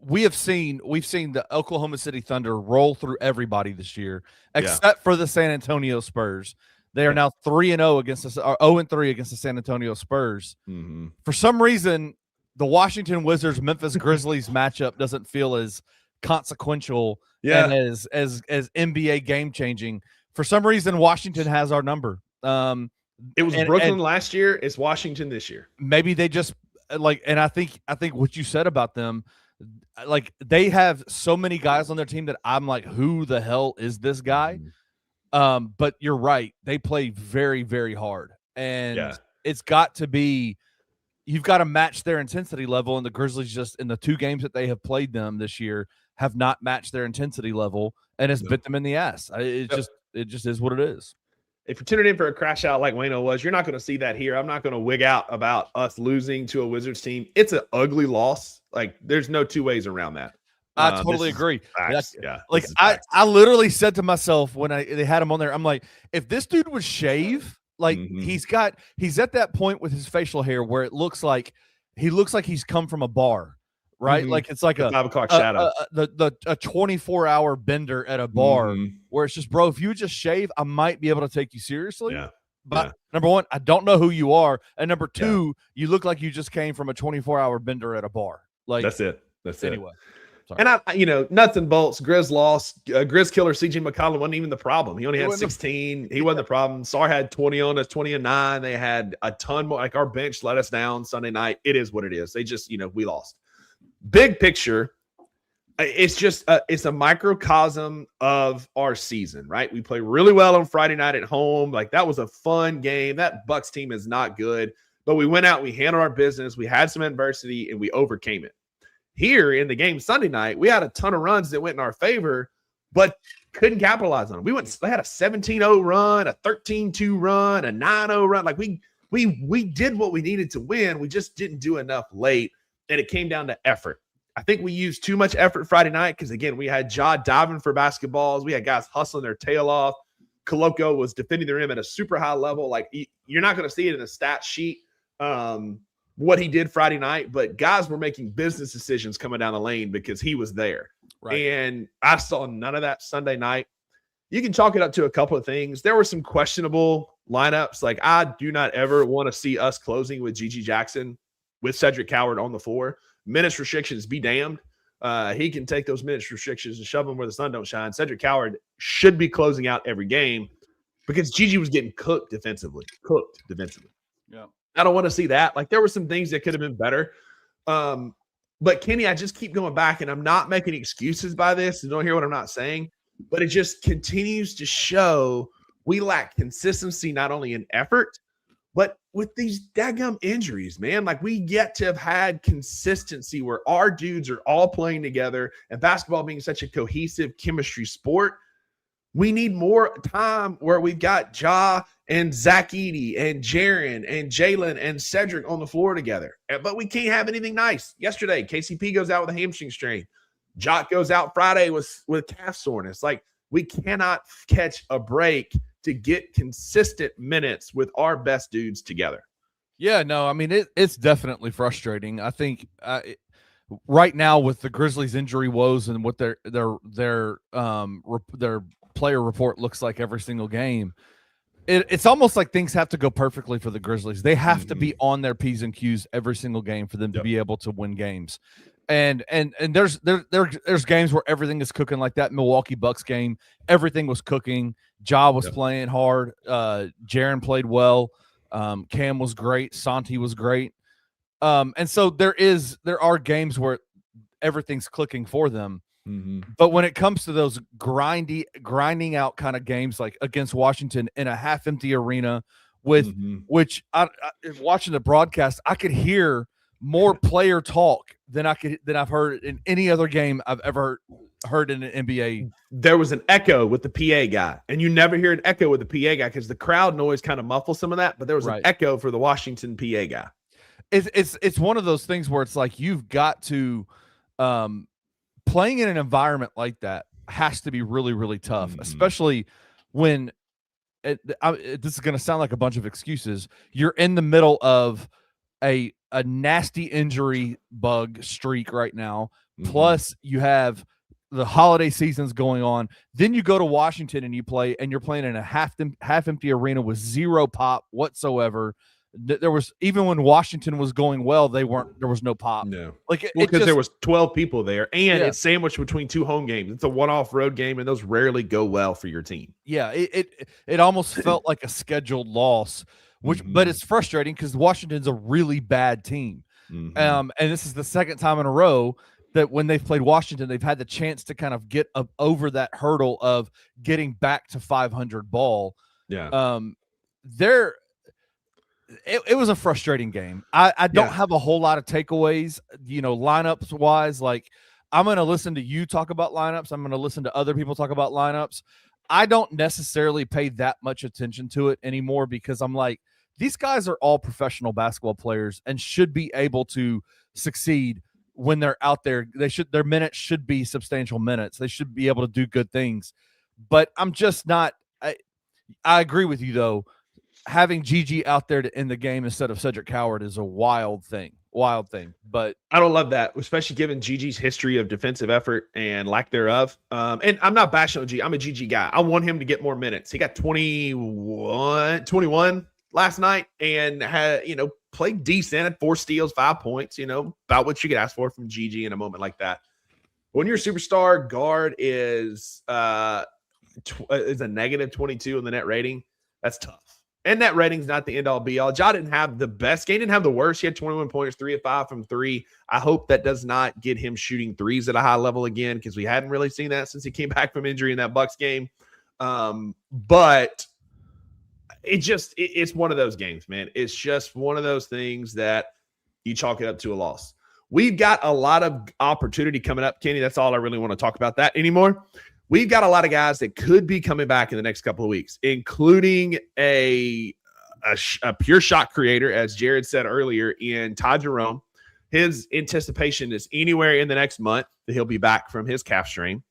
we've seen the Oklahoma City Thunder roll through everybody this year, except for the San Antonio Spurs. They are now 3-0 against us, or 0-3 against the San Antonio Spurs. Mm-hmm. For some reason, the Washington Wizards Memphis Grizzlies matchup doesn't feel as consequential and as NBA game changing. For some reason, Washington has our number. It was Brooklyn last year. It's Washington this year. Maybe they just and I think what you said about them, like, they have so many guys on their team that I'm like, who the hell is this guy? But you're right. They play very, very hard, and it's got to be. You've got to match their intensity level, and the Grizzlies just in the 2 games that they have played them this year have not matched their intensity level, and it's bit them in the ass. It just is what it is. If you're tuning in for a crash out like Wayno was, you're not going to see that here. I'm not going to wig out about us losing to a Wizards team. It's an ugly loss. Like, there's no 2 ways around that. I totally agree. Like, I literally said to myself when they had him on there, I'm like, if this dude would shave. Like, he's at that point with his facial hair where it looks like he's come from a bar, right? Like, it's like a 5 o'clock shadow, a 24-hour bender at a bar where it's just, bro, if you would just shave, I might be able to take you seriously. But number 1, I don't know who you are, and number 2, you look like you just came from a 24-hour bender at a bar. Like, that's it. Anyway. Sorry. And I nuts and bolts. Grizz lost. Grizz killer CJ McCollum wasn't even the problem. He only had 16. He wasn't the problem. SAR had 20 on us, 20 and 9. They had a ton more. Like, our bench let us down Sunday night. It is what it is. They just, we lost. Big picture, it's just it's a microcosm of our season, right? We play really well on Friday night at home. Like, that was a fun game. That Bucks team is not good, but we went out, we handled our business, we had some adversity, and we overcame it. Here in the game Sunday night, we had a ton of runs that went in our favor, but couldn't capitalize on them. They had a 17-0 run, a 13-2 run, a 9-0 run. Like, we did what we needed to win. We just didn't do enough late, and it came down to effort. I think we used too much effort Friday night because, again, we had Ja diving for basketballs. We had guys hustling their tail off. Coloco was defending the rim at a super high level. Like, you're not going to see it in the stat sheet. What he did Friday night, but guys were making business decisions coming down the lane because he was there. Right. And I saw none of that Sunday night. You can chalk it up to a couple of things. There were some questionable lineups. Like, I do not ever want to see us closing with Gigi Jackson with Cedric Coward on the floor. Minutes restrictions be damned. He can take those minutes restrictions and shove them where the sun don't shine. Cedric Coward should be closing out every game because Gigi was getting cooked defensively. Yeah. I don't want to see that. Like, there were some things that could have been better. But Kenny, I just keep going back, and I'm not making excuses by this. So don't hear what I'm not saying, but it just continues to show we lack consistency, not only in effort, but with these daggum injuries, man. Like, we yet to have had consistency where our dudes are all playing together, and basketball being such a cohesive chemistry sport, we need more time where we've got Ja and Zach Edey and Jaron and Jalen and Cedric on the floor together. But we can't have anything nice. Yesterday, KCP goes out with a hamstring strain. Jock goes out Friday with calf soreness. Like, we cannot catch a break to get consistent minutes with our best dudes together. Yeah, no, I mean, it's definitely frustrating. I think right now with the Grizzlies injury woes and what their player report looks like every single game, it's almost like things have to go perfectly for the Grizzlies. They have to be on their P's and Q's every single game for them to be able to win games. And there's games where everything is cooking, like that Milwaukee Bucks game. Everything was cooking. Ja was playing hard. Jaron played well. Cam was great. Santi was great. And so there are games where everything's clicking for them. But when it comes to those grinding out kind of games, like against Washington in a half empty arena, with which I watching the broadcast, I could hear more player talk than I've heard in any other game I've ever heard in an NBA. There was an echo with the PA guy, and you never hear an echo with the PA guy because the crowd noise kind of muffles some of that. But there was an echo for the Washington PA guy. It's one of those things where it's like you've got to. Playing in an environment like that has to be really, really tough, especially when this is going to sound like a bunch of excuses. You're in the middle of a nasty injury bug streak right now. Plus you have the holiday season's going on. Then you go to Washington and you're playing in a half empty arena with zero pop whatsoever. There was, even when Washington was going well, there was no pop. No, like because there was 12 people there, and it's sandwiched between two home games. It's a one-off road game, and those rarely go well for your team. Yeah, it almost felt like a scheduled loss, but it's frustrating because Washington's a really bad team. And this is the second time in a row that when they've played Washington, they've had the chance to kind of get up over that hurdle of getting back to 500 ball. Yeah. It was a frustrating game. I don't have a whole lot of takeaways, lineups wise. Like, I'm going to listen to you talk about lineups. I'm going to listen to other people talk about lineups. I don't necessarily pay that much attention to it anymore because I'm like, these guys are all professional basketball players and should be able to succeed when they're out there. Their minutes should be substantial minutes. They should be able to do good things. But I'm just not. I agree with you though. Having Gigi out there to end the game instead of Cedric Coward is a wild thing. But I don't love that, especially given Gigi's history of defensive effort and lack thereof. And I'm not bashing on Gigi. I'm a Gigi guy. I want him to get more minutes. He got 21 last night and had, played decent, had 4 steals, 5 points, about what you could ask for from Gigi in a moment like that. When your superstar guard is a negative 22 in the net rating, that's tough. And that rating's not the end-all, be-all. Ja didn't have the best game, didn't have the worst. He had 21 points, 3 of 5 from 3. I hope that does not get him shooting threes at a high level again because we hadn't really seen that since he came back from injury in that Bucks game. But it's one of those games, man. It's just one of those things that you chalk it up to a loss. We've got a lot of opportunity coming up, Kenny. That's all I really want to talk about that anymore. We've got a lot of guys that could be coming back in the next couple of weeks, including a pure shot creator, as Jared said earlier, in Ty Jerome. His anticipation is anywhere in the next month that he'll be back from his calf strain.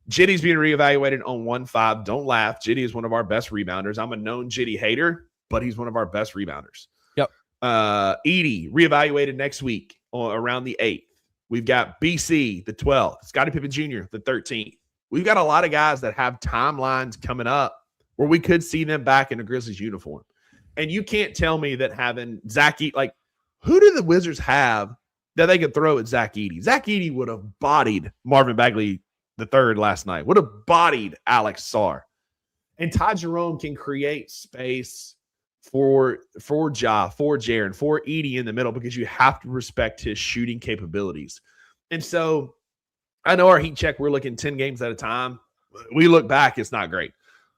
Jitty's being reevaluated on 1-5. Don't laugh. Jitty is one of our best rebounders. I'm a known Jitty hater, but he's one of our best rebounders. Yep. Edey, reevaluated next week around the 8th. We've got BC, the 12th. Scottie Pippen Jr., the 13th. We've got a lot of guys that have timelines coming up where we could see them back in a Grizzlies uniform. And you can't tell me that having Zach Edey, like, who do the Wizards have that they could throw at Zach Edey? Zach Edey would have bodied Marvin Bagley III last night, would have bodied Alex Sarr. And Ty Jerome can create space for Ja, for Jaren, for Edey in the middle, because you have to respect his shooting capabilities. And so I know our heat check, we're looking 10 games at a time. We look back, it's not great.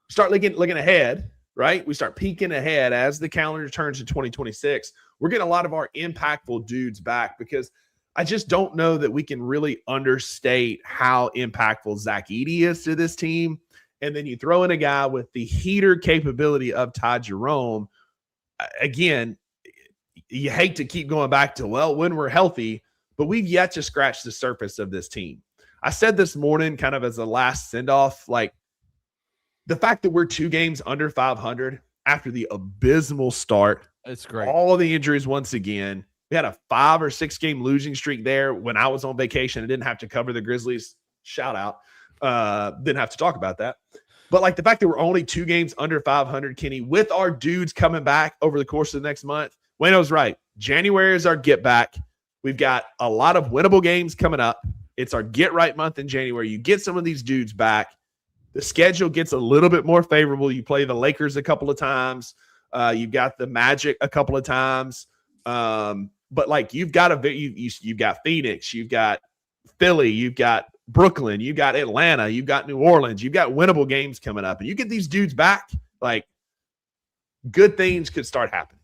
Start looking ahead, right? We start peeking ahead as the calendar turns to 2026. We're getting a lot of our impactful dudes back, because I just don't know that we can really understate how impactful Zach Edey is to this team. And then you throw in a guy with the heater capability of Ty Jerome. Again, you hate to keep going back to, well, when we're healthy, but we've yet to scratch the surface of this team. I said this morning, kind of as a last send-off, like, the fact that we're 2 games under 500 after the abysmal start. It's great. All of the injuries once again. We had a 5 or 6 game losing streak there when I was on vacation. I didn't have to cover the Grizzlies. Shout out. Didn't have to talk about that. But like the fact that we're only 2 games under 500, Kenny, with our dudes coming back over the course of the next month. Wayno's right. January is our get back. We've got a lot of winnable games coming up. It's our get right month in January. You get some of these dudes back. The schedule gets a little bit more favorable. You play the Lakers a couple of times. You've got the Magic a couple of times. But like you've got you've got Phoenix, you've got Philly, you've got Brooklyn, you've got Atlanta, you've got New Orleans, you've got winnable games coming up, and you get these dudes back, like good things could start happening.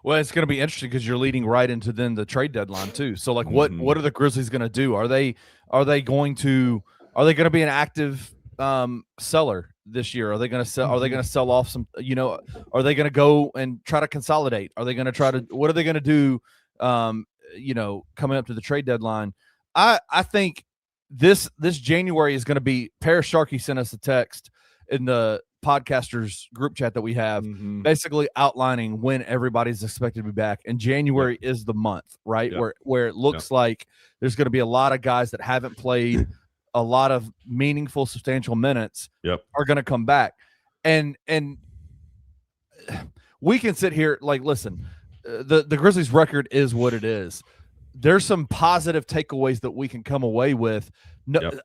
Well, it's going to be interesting because you're leading right into then the trade deadline too. So like what are the Grizzlies going to do? Are they going to be an active seller this year? Are they going to sell? Are they going to sell off some? Are they going to go and try to consolidate? Are they going to try to? What are they going to do? Coming up to the trade deadline, I think this January is going to be. Paris Sharkey sent us a text in the podcasters group chat that we have, basically outlining when everybody's expected to be back. And January is the month, right? Yep. Where it looks like there's going to be a lot of guys that haven't played a lot of meaningful, substantial minutes are going to come back. And we can sit here like, listen, the Grizzlies record is what it is. There's some positive takeaways that we can come away with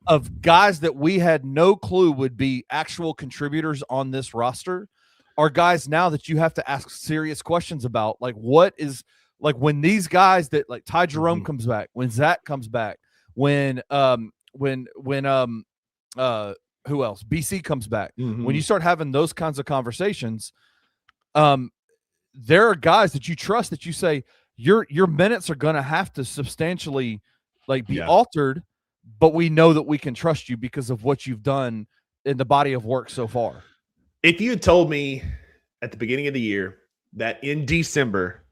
of guys that we had no clue would be actual contributors on this roster, are guys now that you have to ask serious questions about. Like, what is, like, when these guys that, like, Ty Jerome comes back, when Zach comes back, when who else? BC comes back. When you start having those kinds of conversations, there are guys that you trust that you say your minutes are going to have to substantially be altered, but we know that we can trust you because of what you've done in the body of work so far. If you had told me at the beginning of the year that in December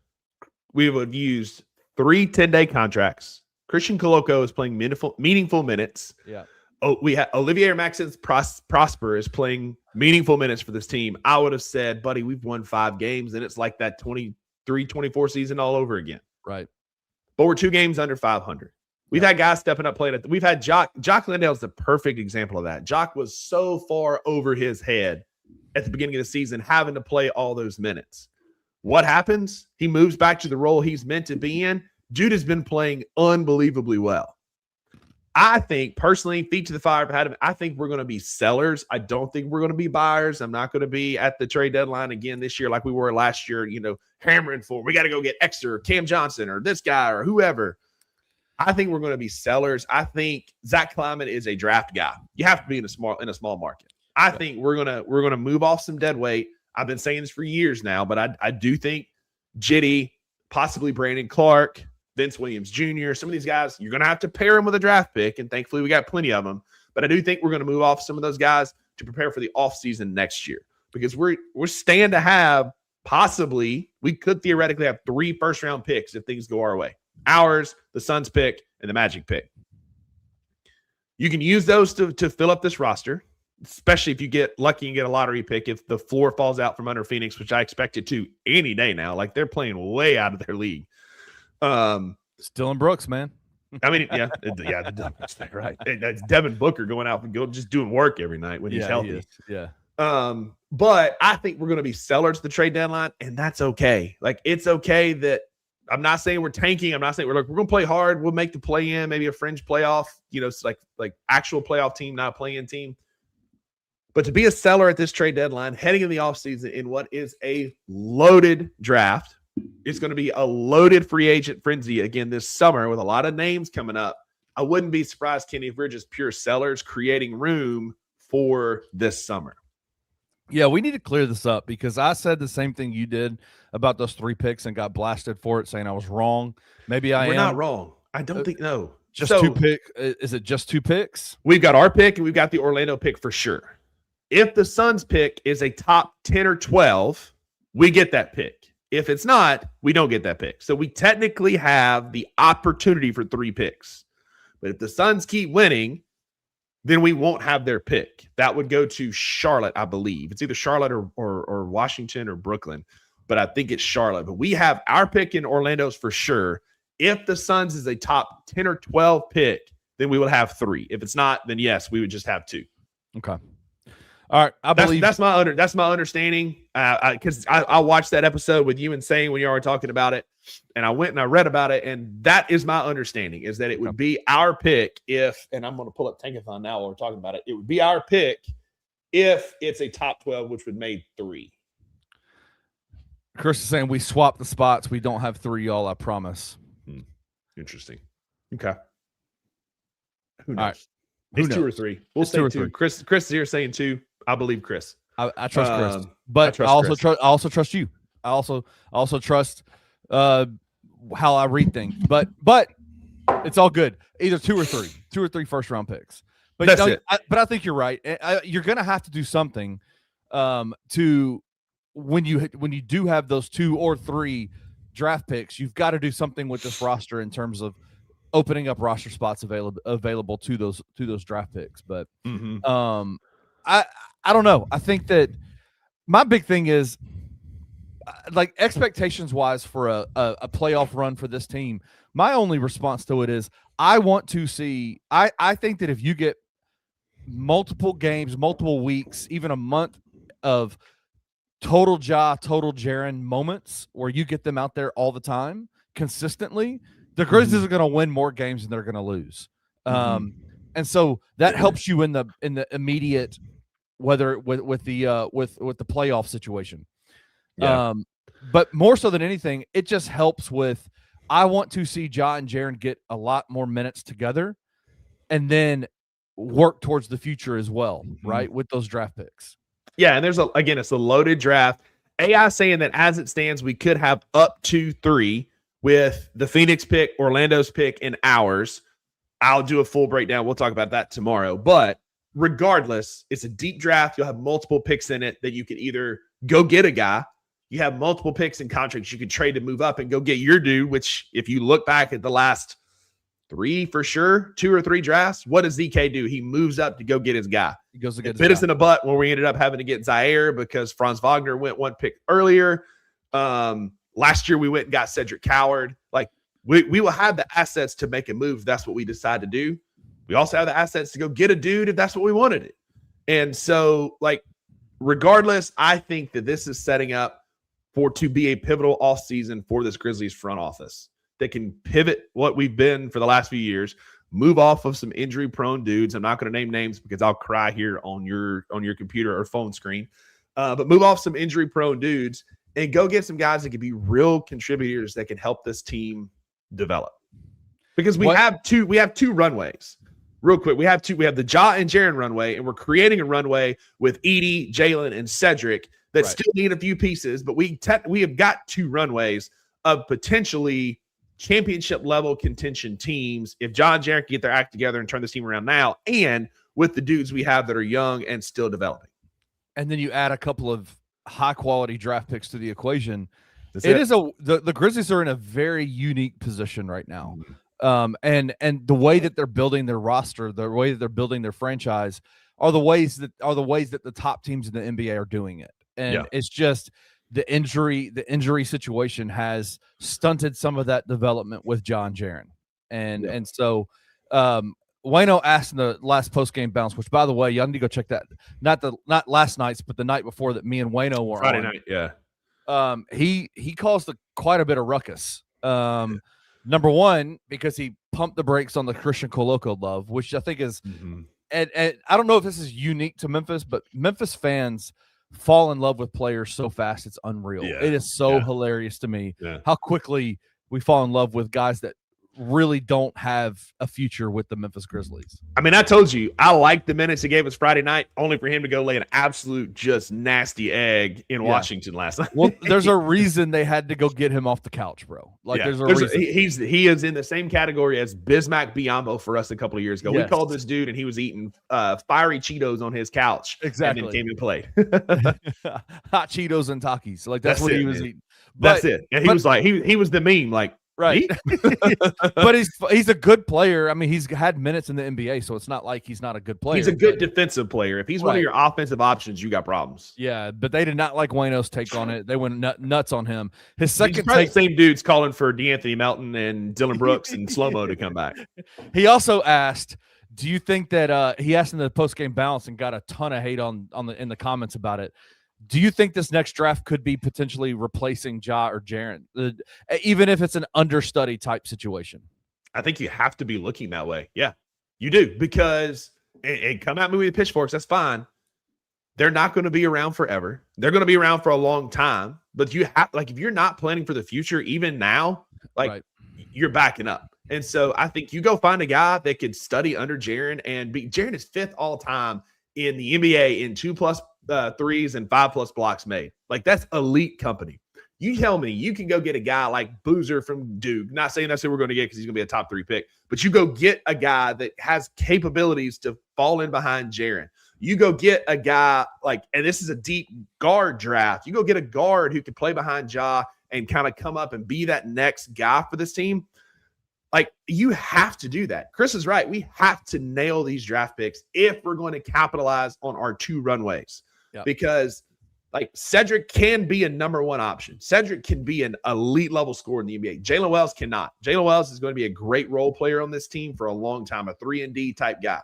we would use 3 10-day contracts, Christian Coloco is playing meaningful minutes. Yeah. Oh, we had Olivier Maxence Prosper is playing meaningful minutes for this team. I would have said, buddy, we've won 5 games, and it's like that 23-24 season all over again. Right. But we're 2 games under 500. We've had guys stepping up playing. We've had Jock Landale is the perfect example of that. Jock was so far over his head at the beginning of the season, having to play all those minutes. What happens? He moves back to the role he's meant to be in. Dude has been playing unbelievably well. I think, personally, feet to the fire, I think we're going to be sellers. I don't think we're going to be buyers. I'm not going to be at the trade deadline again this year like we were last year, hammering for, we got to go get Exeter or Cam Johnson or this guy or whoever. I think we're going to be sellers. I think Zach Kleiman is a draft guy. You have to be in a small market. I think we're gonna move off some dead weight. I've been saying this for years now, but I do think Jitty, possibly Brandon Clark, Vince Williams Jr., some of these guys, you're going to have to pair them with a draft pick, and thankfully we got plenty of them. But I do think we're going to move off some of those guys to prepare for the offseason next year, because we're staying to have we could theoretically have 3 first-round picks if things go our way. Ours, the Suns pick, and the Magic pick. You can use those to fill up this roster, especially if you get lucky and get a lottery pick, if the floor falls out from under Phoenix, which I expect it to any day now. Like, they're playing way out of their league. Still in Brooks, man. I mean, the Brooks thing, right? It's Devin Booker going out and just doing work every night when he's healthy. Yeah. But I think we're going to be sellers at the trade deadline, and that's okay. Like, it's okay that I'm not saying we're tanking. I'm not saying we're going to play hard. We'll make the play in, maybe a fringe playoff, it's like actual playoff team, not a play-in team. But to be a seller at this trade deadline, heading in the offseason in what is a loaded draft, it's going to be a loaded free agent frenzy again this summer with a lot of names coming up. I wouldn't be surprised, Kenny, if we're just pure sellers creating room for this summer. Yeah, we need to clear this up because I said the same thing you did about those 3 picks and got blasted for it, saying I was wrong. Maybe We're not wrong. I don't think no. Just 2 picks. Is it just 2 picks? We've got our pick and we've got the Orlando pick for sure. If the Suns pick is a top 10 or 12, we get that pick. If it's not, we don't get that pick. So we technically have the opportunity for 3 picks. But if the Suns keep winning, then we won't have their pick. That would go to Charlotte, I believe. It's either Charlotte or Washington or Brooklyn, but I think it's Charlotte. But we have our pick in Orlando's for sure. If the Suns is a top 10 or 12 pick, then we will have 3. If it's not, then yes, we would just have 2. Okay. All right. I believe that's my understanding. Because I watched that episode with you and Sane when you were talking about it, and I went and I read about it, and that is my understanding is that it would be our pick if, and I'm going to pull up Tankathon now while we're talking about it. It would be our pick if it's a top 12, which would make 3. Chris is saying we swap the spots. We don't have 3, y'all. I promise. Interesting. Okay. Who knows? All right. It's 2 or 3. We'll say 2. Chris is here saying 2. I believe Chris. I trust Chris, but I also trust you. I also trust how I read things. But it's all good. Either 2 or 3 first round picks. But that's it. But I think you're right. You're going to have to do something to when you do have those 2 or 3 draft picks. You've got to do something with this roster in terms of opening up roster spots available to those draft picks. But I don't know. I think that my big thing is like expectations wise for a playoff run for this team. My only response to it is I want to see. I think that if you get multiple games, multiple weeks, even a month of total Jaren moments where you get them out there all the time consistently, the Grizzlies are going to win more games than they're going to lose. And so that helps you in the immediate, whether with the playoff situation. Yeah. But more so than anything, it just helps with, I want to see Ja and Jaren get a lot more minutes together and then work towards the future as well, right? With those draft picks. Yeah. And it's a loaded draft. AI saying that as it stands, we could have up to 3 with the Phoenix pick, Orlando's pick, and ours. I'll do a full breakdown. We'll talk about that tomorrow. But regardless, it's a deep draft. You'll have multiple picks in it that you can either go get a guy. You have multiple picks and contracts you can trade to move up and go get your dude, which if you look back at the last 3 for sure, 2 or 3 drafts, what does ZK do? He moves up to go get his guy. He goes to get his bit us in the butt when we ended up having to get Zaire because Franz Wagner went 1 pick earlier. Last year we went and got Cedric Coward. Like we will have the assets to make a move. That's what we decide to do. We also have the assets to go get a dude if that's what we wanted it. And so, like, regardless, I think that this is setting up to be a pivotal offseason for this Grizzlies front office that can pivot what we've been for the last few years, move off of some injury-prone dudes. I'm not going to name names because I'll cry here on your computer or phone screen. But move off some injury-prone dudes and go get some guys that can be real contributors that can help this team develop. Because we have two runways. Real quick, we have the Ja and Jaren runway, and we're creating a runway with Edie, Jalen, and Cedric that still need a few pieces, but we have got 2 runways of potentially championship level contention teams if Ja and Jaren can get their act together and turn this team around now, and with the dudes we have that are young and still developing. And then you add a couple of high quality draft picks to the equation. The Grizzlies are in a very unique position right now. And the way that they're building their roster, the way that they're building their franchise are the ways that the top teams in the NBA are doing it. And it's just the injury situation has stunted some of that development with Ja and Jaren. And so Wayno asked in the last post game bounce, which by the way, y'all need to go check that. Not last night's, but the night before that me and Wayno were Friday on. night, yeah. He caused quite a bit of ruckus. Number one, because he pumped the brakes on the Christian Coloco love, which I think is, and I don't know if this is unique to Memphis, but Memphis fans fall in love with players so fast it's unreal. Yeah. It is so hilarious to me how quickly we fall in love with guys that really don't have a future with the Memphis Grizzlies. I mean, I told you, I liked the minutes he gave us Friday night, only for him to go lay an absolute just nasty egg in Washington last night. Well, there's a reason they had to go get him off the couch, bro. Like there's a reason. He is in the same category as Bismack Biyombo for us a couple of years ago. We called this dude and he was eating fiery Cheetos on his couch. Exactly. And then came and played. Hot Cheetos and Takis. Like that's what he was eating. That's it. And he was like, he was the meme, like, right. But he's a good player. I mean, he's had minutes in the NBA, so it's not like he's not a good player. He's a good defensive player. If he's one of your offensive options, you got problems. Yeah, but they did not like Wayno's take on it. They went nuts on him. His second take, the same dudes calling for DeAnthony Melton and Dylan Brooks and Slow-Mo to come back. He also asked, do you think that he asked in the post-game balance and got a ton of hate in the comments about it. Do you think this next draft could be potentially replacing Ja or Jaren, even if it's an understudy type situation? I think you have to be looking that way. Yeah, you do, because and come at me with pitchforks. That's fine. They're not going to be around forever. They're going to be around for a long time. But you have, like, if you're not planning for the future, even now, like you're backing up. And so I think you go find a guy that could study under Jaren and be. Jaren is 5th all time in the NBA in 2+ threes and 5+ blocks made. Like, that's elite company. You tell me you can go get a guy like Boozer from Duke. Not saying that's who we're going to get because he's going to be a top 3 pick, but you go get a guy that has capabilities to fall in behind Jaren. You go get a guy like, and this is a deep guard draft. You go get a guard who can play behind Ja and kind of come up and be that next guy for this team. Like, you have to do that. Chris is right. We have to nail these draft picks if we're going to capitalize on our 2 runways. Because like Cedric can be a number 1 option. Cedric can be an elite level scorer in the NBA. Jalen Wells cannot. Jalen Wells is going to be a great role player on this team for a long time, a 3-and-D type guy.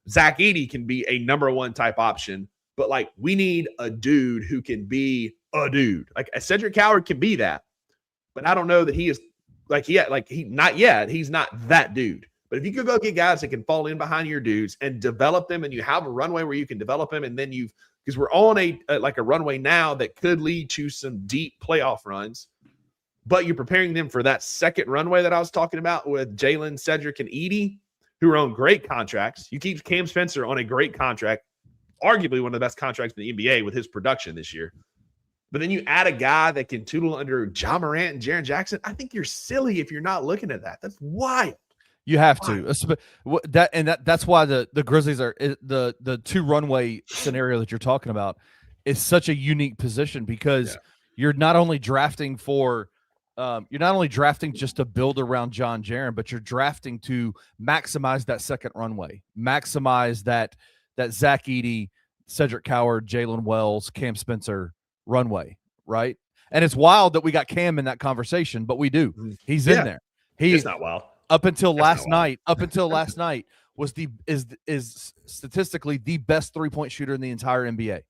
Zach Edey can be a number 1 type option, but like we need a dude who can be a dude. Like Cedric Coward can be that, but I don't know that he is not yet. He's not that dude. But if you could go get guys that can fall in behind your dudes and develop them, and you have a runway where you can develop them, and then because we're on a runway now that could lead to some deep playoff runs, but you're preparing them for that second runway that I was talking about with Jalen, Cedric, and Edey, who are on great contracts. You keep Cam Spencer on a great contract, arguably one of the best contracts in the NBA with his production this year. But then you add a guy that can tootle under Ja Morant and Jaren Jackson. I think you're silly if you're not looking at that. That's wild. You have to. That's why the Grizzlies are the 2 runway scenario that you're talking about is such a unique position, because you're not only drafting just to build around John Jaren, but you're drafting to maximize that second runway, maximize that Zach Edey, Cedric Coward, Jalen Wells, Cam Spencer runway, right? And it's wild that we got Cam in that conversation, but we do. He's in there. It's not wild. Up until last night, was is statistically the best 3-point shooter in the entire NBA.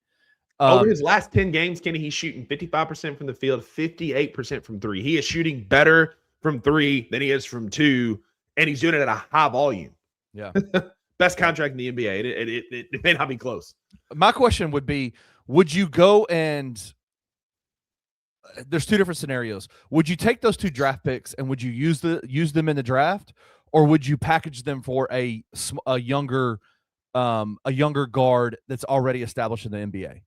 Over his last 10 games, Kenny, he's shooting 55% from the field, 58% from 3. He is shooting better from 3 than he is from 2, and he's doing it at a high volume. Yeah. Best contract in the NBA. It may not be close. My question would be, would you go and there's 2 different scenarios. Would you take those 2 draft picks and would you use them in the draft, or would you package them for a younger guard that's already established in the NBA?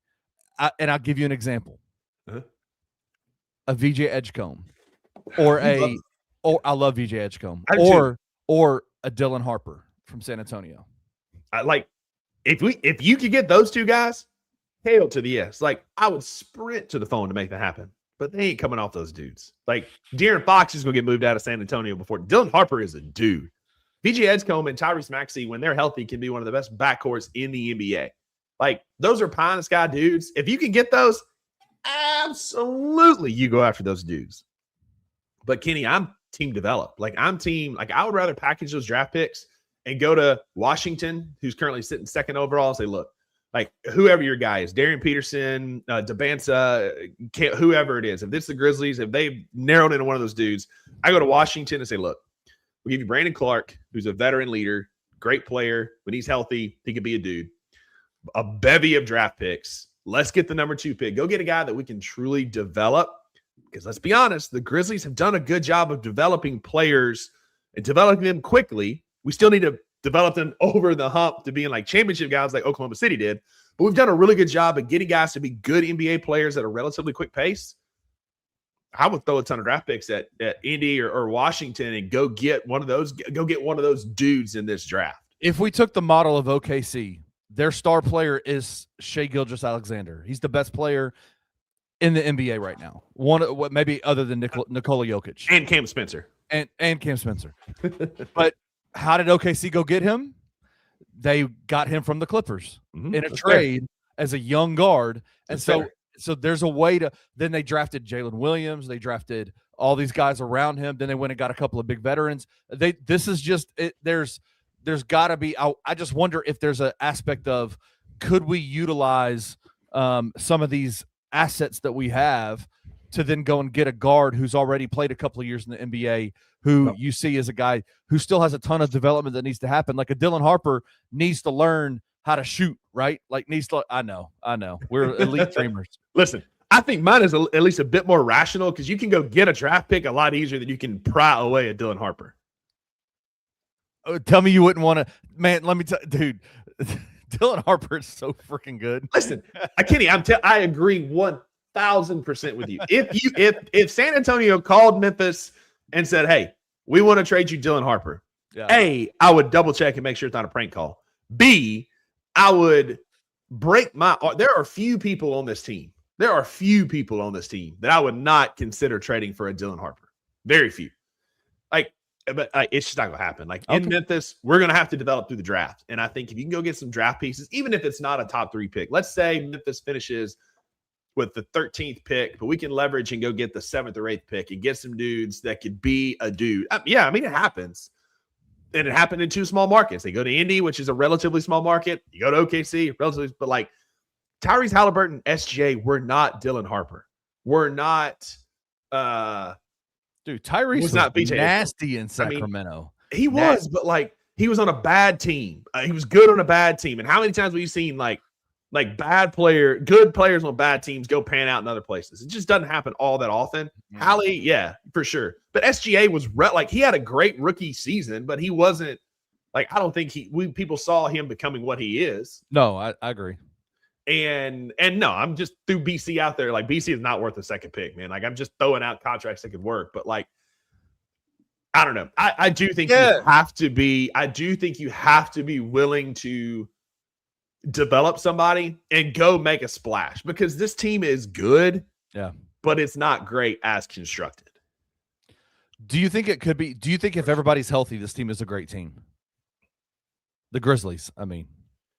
And I'll give you an example. A VJ Edgecombe, I love VJ Edgecombe, or a Dylan Harper from San Antonio. If you could get those 2 guys, hail to the yes. Like, I would sprint to the phone to make that happen. But they ain't coming off those dudes. Like, De'Aaron Fox is going to get moved out of San Antonio before. Dylan Harper is a dude. VJ Edgecombe and Tyrese Maxey, when they're healthy, can be one of the best backcourts in the NBA. Like, those are pie in the sky dudes. If you can get those, absolutely you go after those dudes. But Kenny, I'm team develop. Like, I would rather package those draft picks and go to Washington, who's currently sitting second overall, and say, look, like whoever your guy is, Darian Peterson, Debansa, whoever it is, if this is the Grizzlies, if they've narrowed into one of those dudes, I go to Washington and say, look, we'll give you Brandon Clark, who's a veteran leader, great player. When he's healthy, he could be a dude. A bevy of draft picks. Let's get the number 2 pick. Go get a guy that we can truly develop. Because let's be honest, the Grizzlies have done a good job of developing players and developing them quickly. We still need to develop them over the hump to being like championship guys like Oklahoma City did. But we've done a really good job of getting guys to be good NBA players at a relatively quick pace. I would throw a ton of draft picks at Indy or Washington and go get one of those dudes in this draft. If we took the model of OKC, their star player is Shai Gilgeous-Alexander. He's the best player in the NBA right now. What maybe other than Nikola Jokic and Cam Spencer and Cam Spencer. But how did OKC go get him? They got him from the Clippers in a trade as a young guard, and so there's a way to. Then they drafted Jalen Williams. They drafted all these guys around him. Then they went and got a couple of big veterans. This is just it. There's got to be. I just wonder if there's an aspect of could we utilize some of these assets that we have to then go and get a guard who's already played a couple of years in the NBA, who you see as a guy who still has a ton of development that needs to happen. Like a Dylan Harper needs to learn how to shoot, right? Like needs to. I know. We're elite dreamers. Listen, I think mine is at least a bit more rational because you can go get a draft pick a lot easier than you can pry away a Dylan Harper. Tell me you wouldn't want to, man. Let me tell, dude. Dylan Harper is so freaking good. Listen, I agree 1,000% with you. If San Antonio called Memphis and said, "Hey, we want to trade you Dylan Harper," A, I would double check and make sure it's not a prank call. B, I would break my. There are few people on this team. That I would not consider trading for a Dylan Harper. Very few. But it's just not going to happen. In Memphis, we're going to have to develop through the draft. And I think if you can go get some draft pieces, even if it's not a top 3 pick, let's say Memphis finishes with the 13th pick, but we can leverage and go get the 7th or 8th pick and get some dudes that could be a dude. It happens. And it happened in 2 small markets. They go to Indy, which is a relatively small market. You go to OKC, relatively, but Tyrese Halliburton, SGA, we're not Dylan Harper. We're not dude, Tyrese was not nasty in Sacramento. He was, but he was on a bad team. He was good on a bad team. And how many times have you seen good players on bad teams go pan out in other places? It just doesn't happen all that often. Hallie, yeah, for sure. But SGA was he had a great rookie season, but he wasn't I don't think people saw him becoming what he is. No, I agree. And no, I'm just threw BC out there. BC is not worth a 2nd pick, man. I'm just throwing out contracts that could work. But I don't know. I do think you have to be. I do think you have to be willing to develop somebody and go make a splash because this team is good. Yeah, but it's not great as constructed. Do you think it could be? Do you think if everybody's healthy, this team is a great team? The Grizzlies, I mean.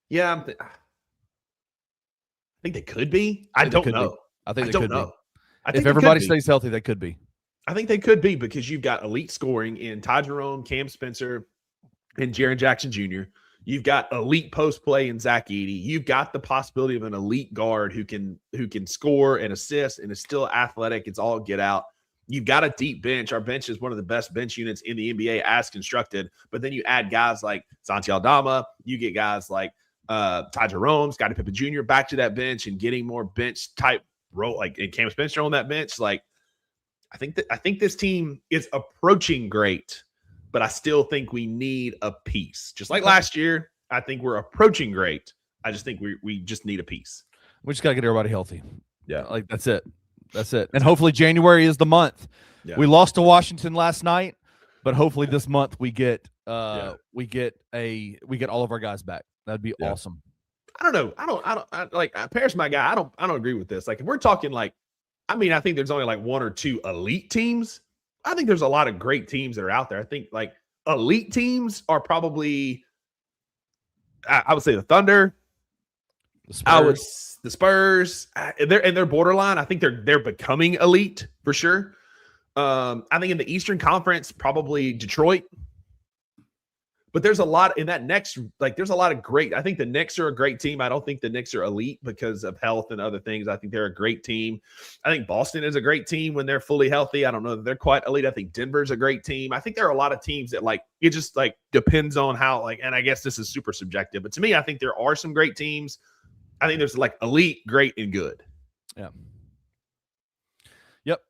Yeah, I think they could be. I don't know. I think they could be. If everybody stays healthy, they could be. I think they could be because you've got elite scoring in Ty Jerome, Cam Spencer, and Jaren Jackson Jr. You've got elite post play in Zach Edey. You've got the possibility of an elite guard who can score and assist and is still athletic. It's all get out. You've got a deep bench. Our bench is one of the best bench units in the NBA as constructed. But then you add guys like Santi Aldama. You get guys like Ty Jerome, Scottie Pippen Jr. back to that bench and getting more bench type role, and Cam Spencer on that bench. I think this team is approaching great, but I still think we need a piece. Just like last year, I think we're approaching great. I just think we just need a piece. We just got to get everybody healthy. Yeah. That's it. And hopefully January is the month. Yeah. We lost to Washington last night, but hopefully this month we get all of our guys back. That'd be awesome. I don't know. I don't Paris, my guy. I don't agree with this. If we're talking I think there's only 1 or 2 elite teams. I think there's a lot of great teams that are out there. I think elite teams are probably, I would say the Thunder. The Spurs. They're borderline. I think they're becoming elite for sure. I think in the Eastern Conference, probably Detroit. But there's a lot in that next, like there's a lot of great. I think the Knicks are a great team. I don't think the Knicks are elite because of health and other things. I think they're a great team. I think Boston is a great team when they're fully healthy. I don't know that they're quite elite. I think Denver's a great team. I think there are a lot of teams that like it just like depends on how like, and I guess this is super subjective, but to me, I think there are some great teams. I think there's like elite, great, and good. Yeah. Yep.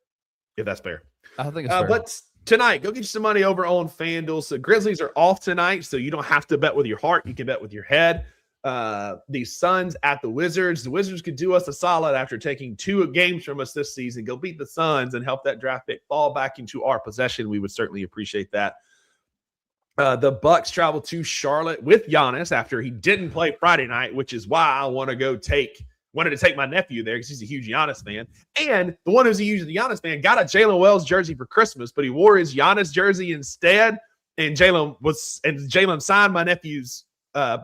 If that's fair. I think it's fair. But tonight, go get you some money over on FanDuel. So Grizzlies are off tonight, so you don't have to bet with your heart. You can bet with your head. The Suns at the Wizards. The Wizards could do us a solid after taking 2 games from us this season. Go beat the Suns and help that draft pick fall back into our possession. We would certainly appreciate that. The Bucks travel to Charlotte with Giannis after he didn't play Friday night, which is why I wanted to take my nephew there because he's a huge Giannis fan. And the one who's a huge Giannis fan got a Jalen Wells jersey for Christmas, but he wore his Giannis jersey instead. And Jalen signed my nephew's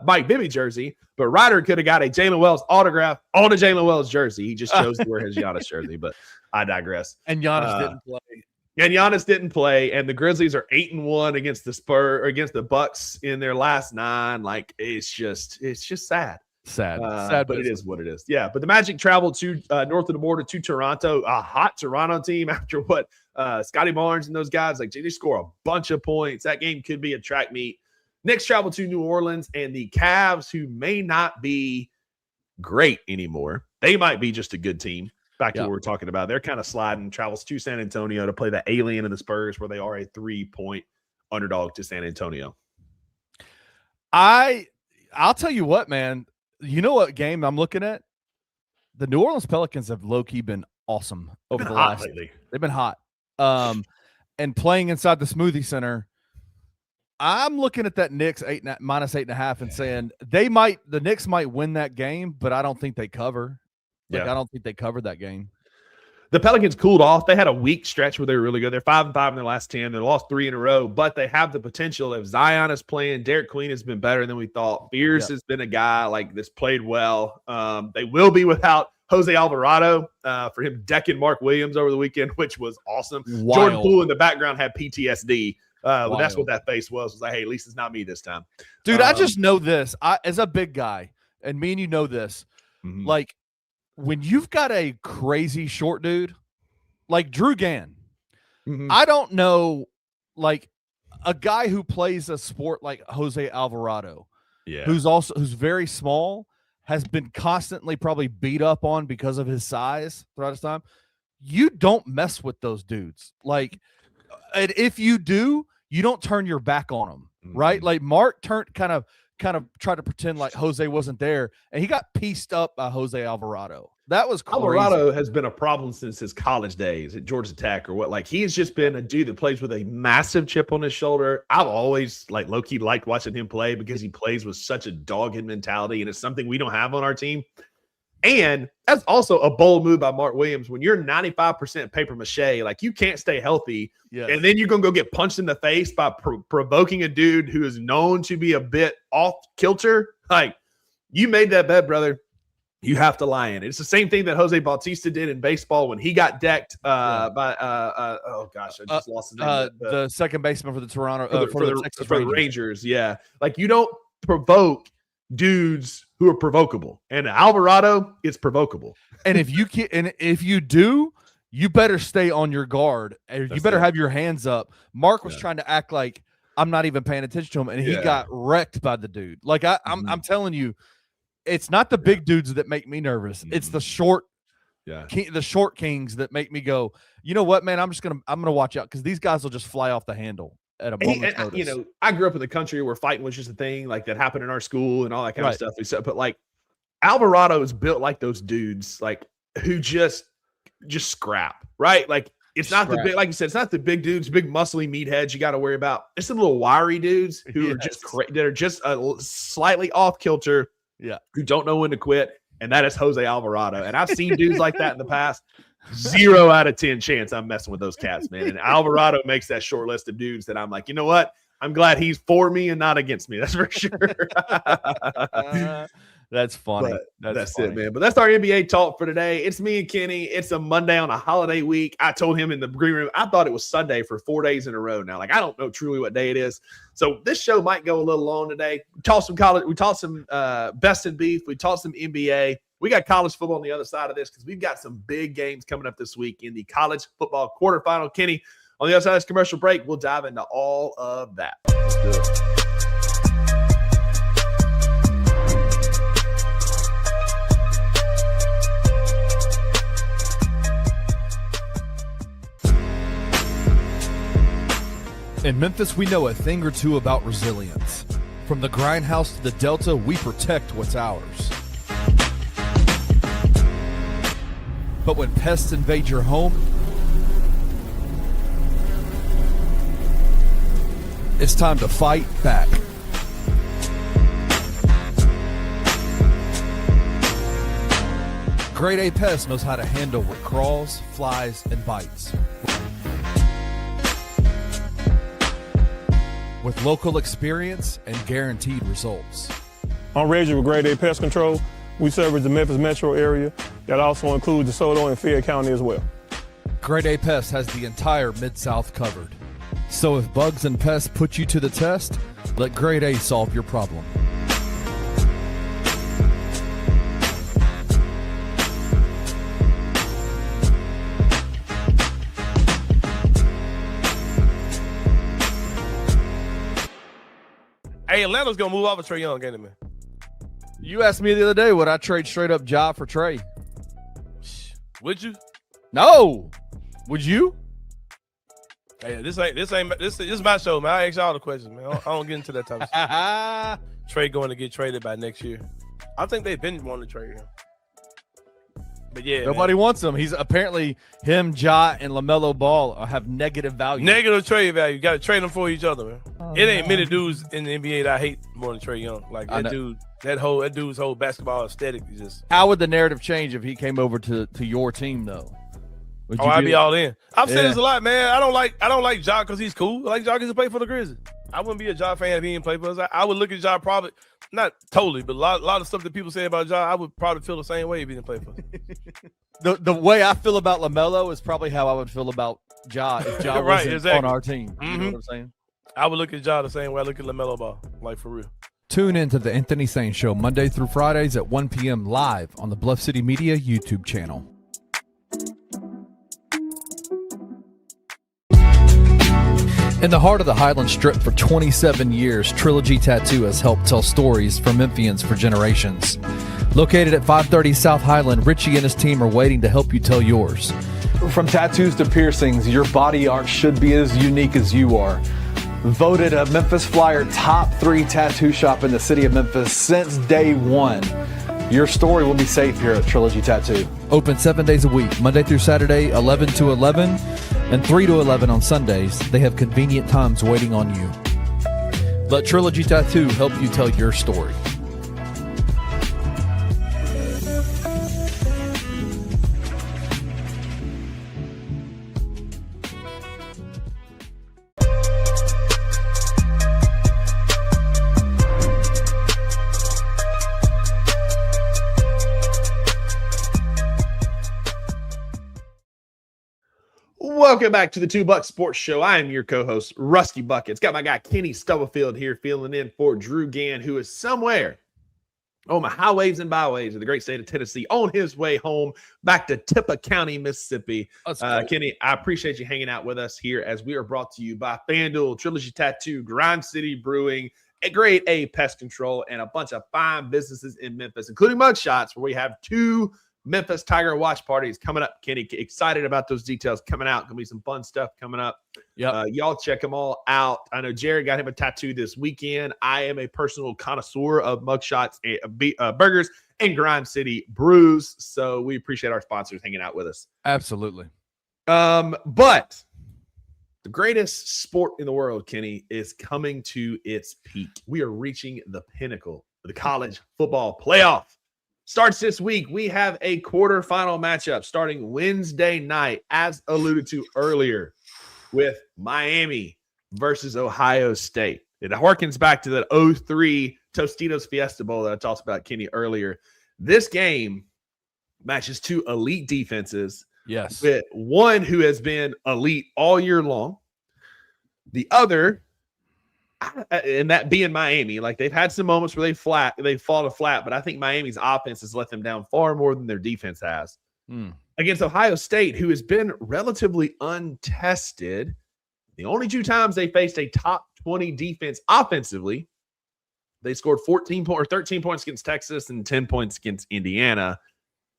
Mike Bibby jersey, but Ryder could have got a Jalen Wells autograph on a Jalen Wells jersey. He just chose to wear his Giannis jersey, but I digress. And Giannis didn't play. And Giannis didn't play, and the Grizzlies are 8-1 against the Bucks in their last 9. Like it's just sad. Sad, but it is what it is. Yeah, but the Magic traveled to north of the border to Toronto, a hot Toronto team after what Scotty Barnes and those guys like they score a bunch of points. That game could be a track meet. Knicks travel to New Orleans, and the Cavs, who may not be great anymore, they might be just a good team. Back to what we're talking about, they're kind of sliding. Travels to San Antonio to play the alien and the Spurs, where they are a 3-point underdog to San Antonio. I'll tell you what, man. You know what game I'm looking at? The New Orleans Pelicans have low-key been awesome over the last lately. They've been hot. And playing inside the Smoothie Center, I'm looking at that Knicks minus 8.5 and saying the Knicks might win that game, but I don't think they cover. I don't think they covered that game. The Pelicans cooled off. They had a weak stretch where they were really good. They're 5-5 in their last 10. They lost 3 in a row, but they have the potential. If Zion is playing, Derek Queen has been better than we thought. Beers has been a guy like this played well. They will be without Jose Alvarado for him decking Mark Williams over the weekend, which was awesome. Wild. Jordan Poole in the background had PTSD. That's what that face was. Was like, hey, at least it's not me this time. Dude, I just know this. As a big guy, and me and you know this, like, when you've got a crazy short dude like Drew Gann, I don't know, like a guy who plays a sport like Jose Alvarado, who's very small, has been constantly probably beat up on because of his size throughout his time. You don't mess with those dudes. Like, and if you do, you don't turn your back on them, right? Like Mark kind of tried to pretend like Jose wasn't there, and he got pieced up by Jose Alvarado. That was crazy. Alvarado has been a problem since his college days at Georgia Tech or what. Like, he's just been a dude that plays with a massive chip on his shoulder. I've always like low-key liked watching him play because he plays with such a dogged mentality, and it's something we don't have on our team. And that's also a bold move by Mark Williams. When you're 95% paper mache, like you can't stay healthy. And then you're going to go get punched in the face by provoking a dude who is known to be a bit off kilter. Like, you made that bet, brother. You have to lie in it. It's the same thing that Jose Bautista did in baseball when he got decked by oh gosh, I just lost his name. The second baseman for the Toronto for the Rangers. Yeah. Like, you don't provoke dudes who are provocable, and Alvarado is provocable. And if you do, you better stay on your guard. You better have your hands up. Mark was trying to act like I'm not even paying attention to him, and he got wrecked by the dude. Like I'm telling you, it's not the big dudes that make me nervous. It's the short, the short kings that make me go, you know what, man? I'm gonna watch out because these guys will just fly off the handle at a moment's notice. You know, I grew up in the country where fighting was just a thing like that happened in our school and all that kind of stuff. But like Alvarado is built like those dudes, like who just scrap, right? Like it's not the big, like you said, it's not the big dudes, big muscly meatheads you got to worry about. It's the little wiry dudes who are just that are just slightly off kilter. Who don't know when to quit, and that is Jose Alvarado. And I've seen dudes like that in the past. 0 out of 10 chance I'm messing with those cats, man. And Alvarado makes that short list of dudes that I'm like, you know what? I'm glad he's for me and not against me. That's for sure. That's funny. That's funny. it, man. But that's our NBA talk for today. It's me and Kenny. It's a Monday on a holiday week. I told him in the green room, I thought it was Sunday for 4 days in a row now. Like, I don't know truly what day it is. So this show might go a little long today. We talked some college. We talked some best in beef. We talked some NBA. We got college football on the other side of this because we've got some big games coming up this week in the college football quarterfinal. Kenny, on the other side of this commercial break, we'll dive into all of that. Let's do it. In Memphis, we know a thing or two about resilience. From the grindhouse to the Delta, we protect what's ours. But when pests invade your home, it's time to fight back. Grade A Pest knows how to handle what crawls, flies, and bites. With local experience and guaranteed results. I'm Reggie with Grade A Pest Control. We service the Memphis metro area. That also includes DeSoto and Fayette County as well. Grade A Pest has the entire Mid-South covered. So if bugs and pests put you to the test, let Grade A solve your problem. Hey, Atlanta's gonna move off of Trae Young, ain't it, man? You asked me the other day, would I trade straight up Ja for Trey? Would you? No. Would you? Hey, this is my show, man. I ask y'all the questions, man. I don't get into that type of stuff. Trey going to get traded by next year. I think they've been wanting to trade him. But yeah, nobody wants him. He's apparently him, Ja, and LaMelo Ball have negative value. Negative trade value. You got to trade them for each other, man. It ain't many dudes in the NBA that I hate more than Trae Young. Like that dude, that dude's whole basketball aesthetic is just. How would the narrative change if he came over to your team though? I'd be all in. I've said this a lot, man. I don't like Ja because he's cool. I like Ja because he played for the Grizzlies. I wouldn't be a Ja fan if he didn't play for us. I would look at Ja probably not totally, but a lot of stuff that people say about Ja, I would probably feel the same way if he didn't play for us. The way I feel about LaMelo is probably how I would feel about Ja if Ja right, wasn't exactly. on our team. You know what I'm saying? I would look at Ja the same way I look at LaMelo Ball, like for real. Tune in to the Anthony Sain Show Monday through Fridays at 1 p.m. live on the Bluff City Media YouTube channel. In the heart of the Highland Strip for 27 years, Trilogy Tattoo has helped tell stories for Memphians for generations. Located at 530 South Highland, Richie and his team are waiting to help you tell yours. From tattoos to piercings, your body art should be as unique as you are. Voted a Memphis Flyer top 3 tattoo shop in the city of Memphis since day one. Your story will be safe here at Trilogy Tattoo. Open 7 days a week, Monday through Saturday, 11 to 11, and 3 to 11 on Sundays. They have convenient times waiting on you. Let Trilogy Tattoo help you tell your story. Welcome back to the $2 Sports Show. I am your co-host, Rusty Buckets. Got my guy Kenny Stubblefield here filling in for Drew Gann, who is somewhere on the highways and byways of the great state of Tennessee on his way home back to Tippah County, Mississippi. Kenny, I appreciate you hanging out with us here as we are brought to you by FanDuel, Trilogy Tattoo, Grind City Brewing, a Grade A Pest Control, and a bunch of fine businesses in Memphis, including Mugshots, where we have 2 Memphis Tiger watch parties coming up. Kenny, excited about those details coming out. Gonna be some fun stuff coming up. Y'all check them all out. I know Jared got him a tattoo this weekend. I am a personal connoisseur of mugshots, burgers, and Grind City brews. So we appreciate our sponsors hanging out with us. Absolutely. But the greatest sport in the world, Kenny, is coming to its peak. We are reaching the pinnacle of the college football playoff. Starts this week. We have a quarterfinal matchup starting Wednesday night, as alluded to earlier, with Miami versus Ohio State. It harkens back to that 03 Tostitos Fiesta Bowl that I talked about, Kenny, earlier. This game matches two elite defenses. Yes. With one who has been elite all year long. The other, and that being Miami, like they've had some moments where they've fallen flat, but I think Miami's offense has let them down far more than their defense has. Against Ohio State, who has been relatively untested. The only two times they faced a top 20 defense offensively, they scored 13 points against Texas and 10 points against Indiana.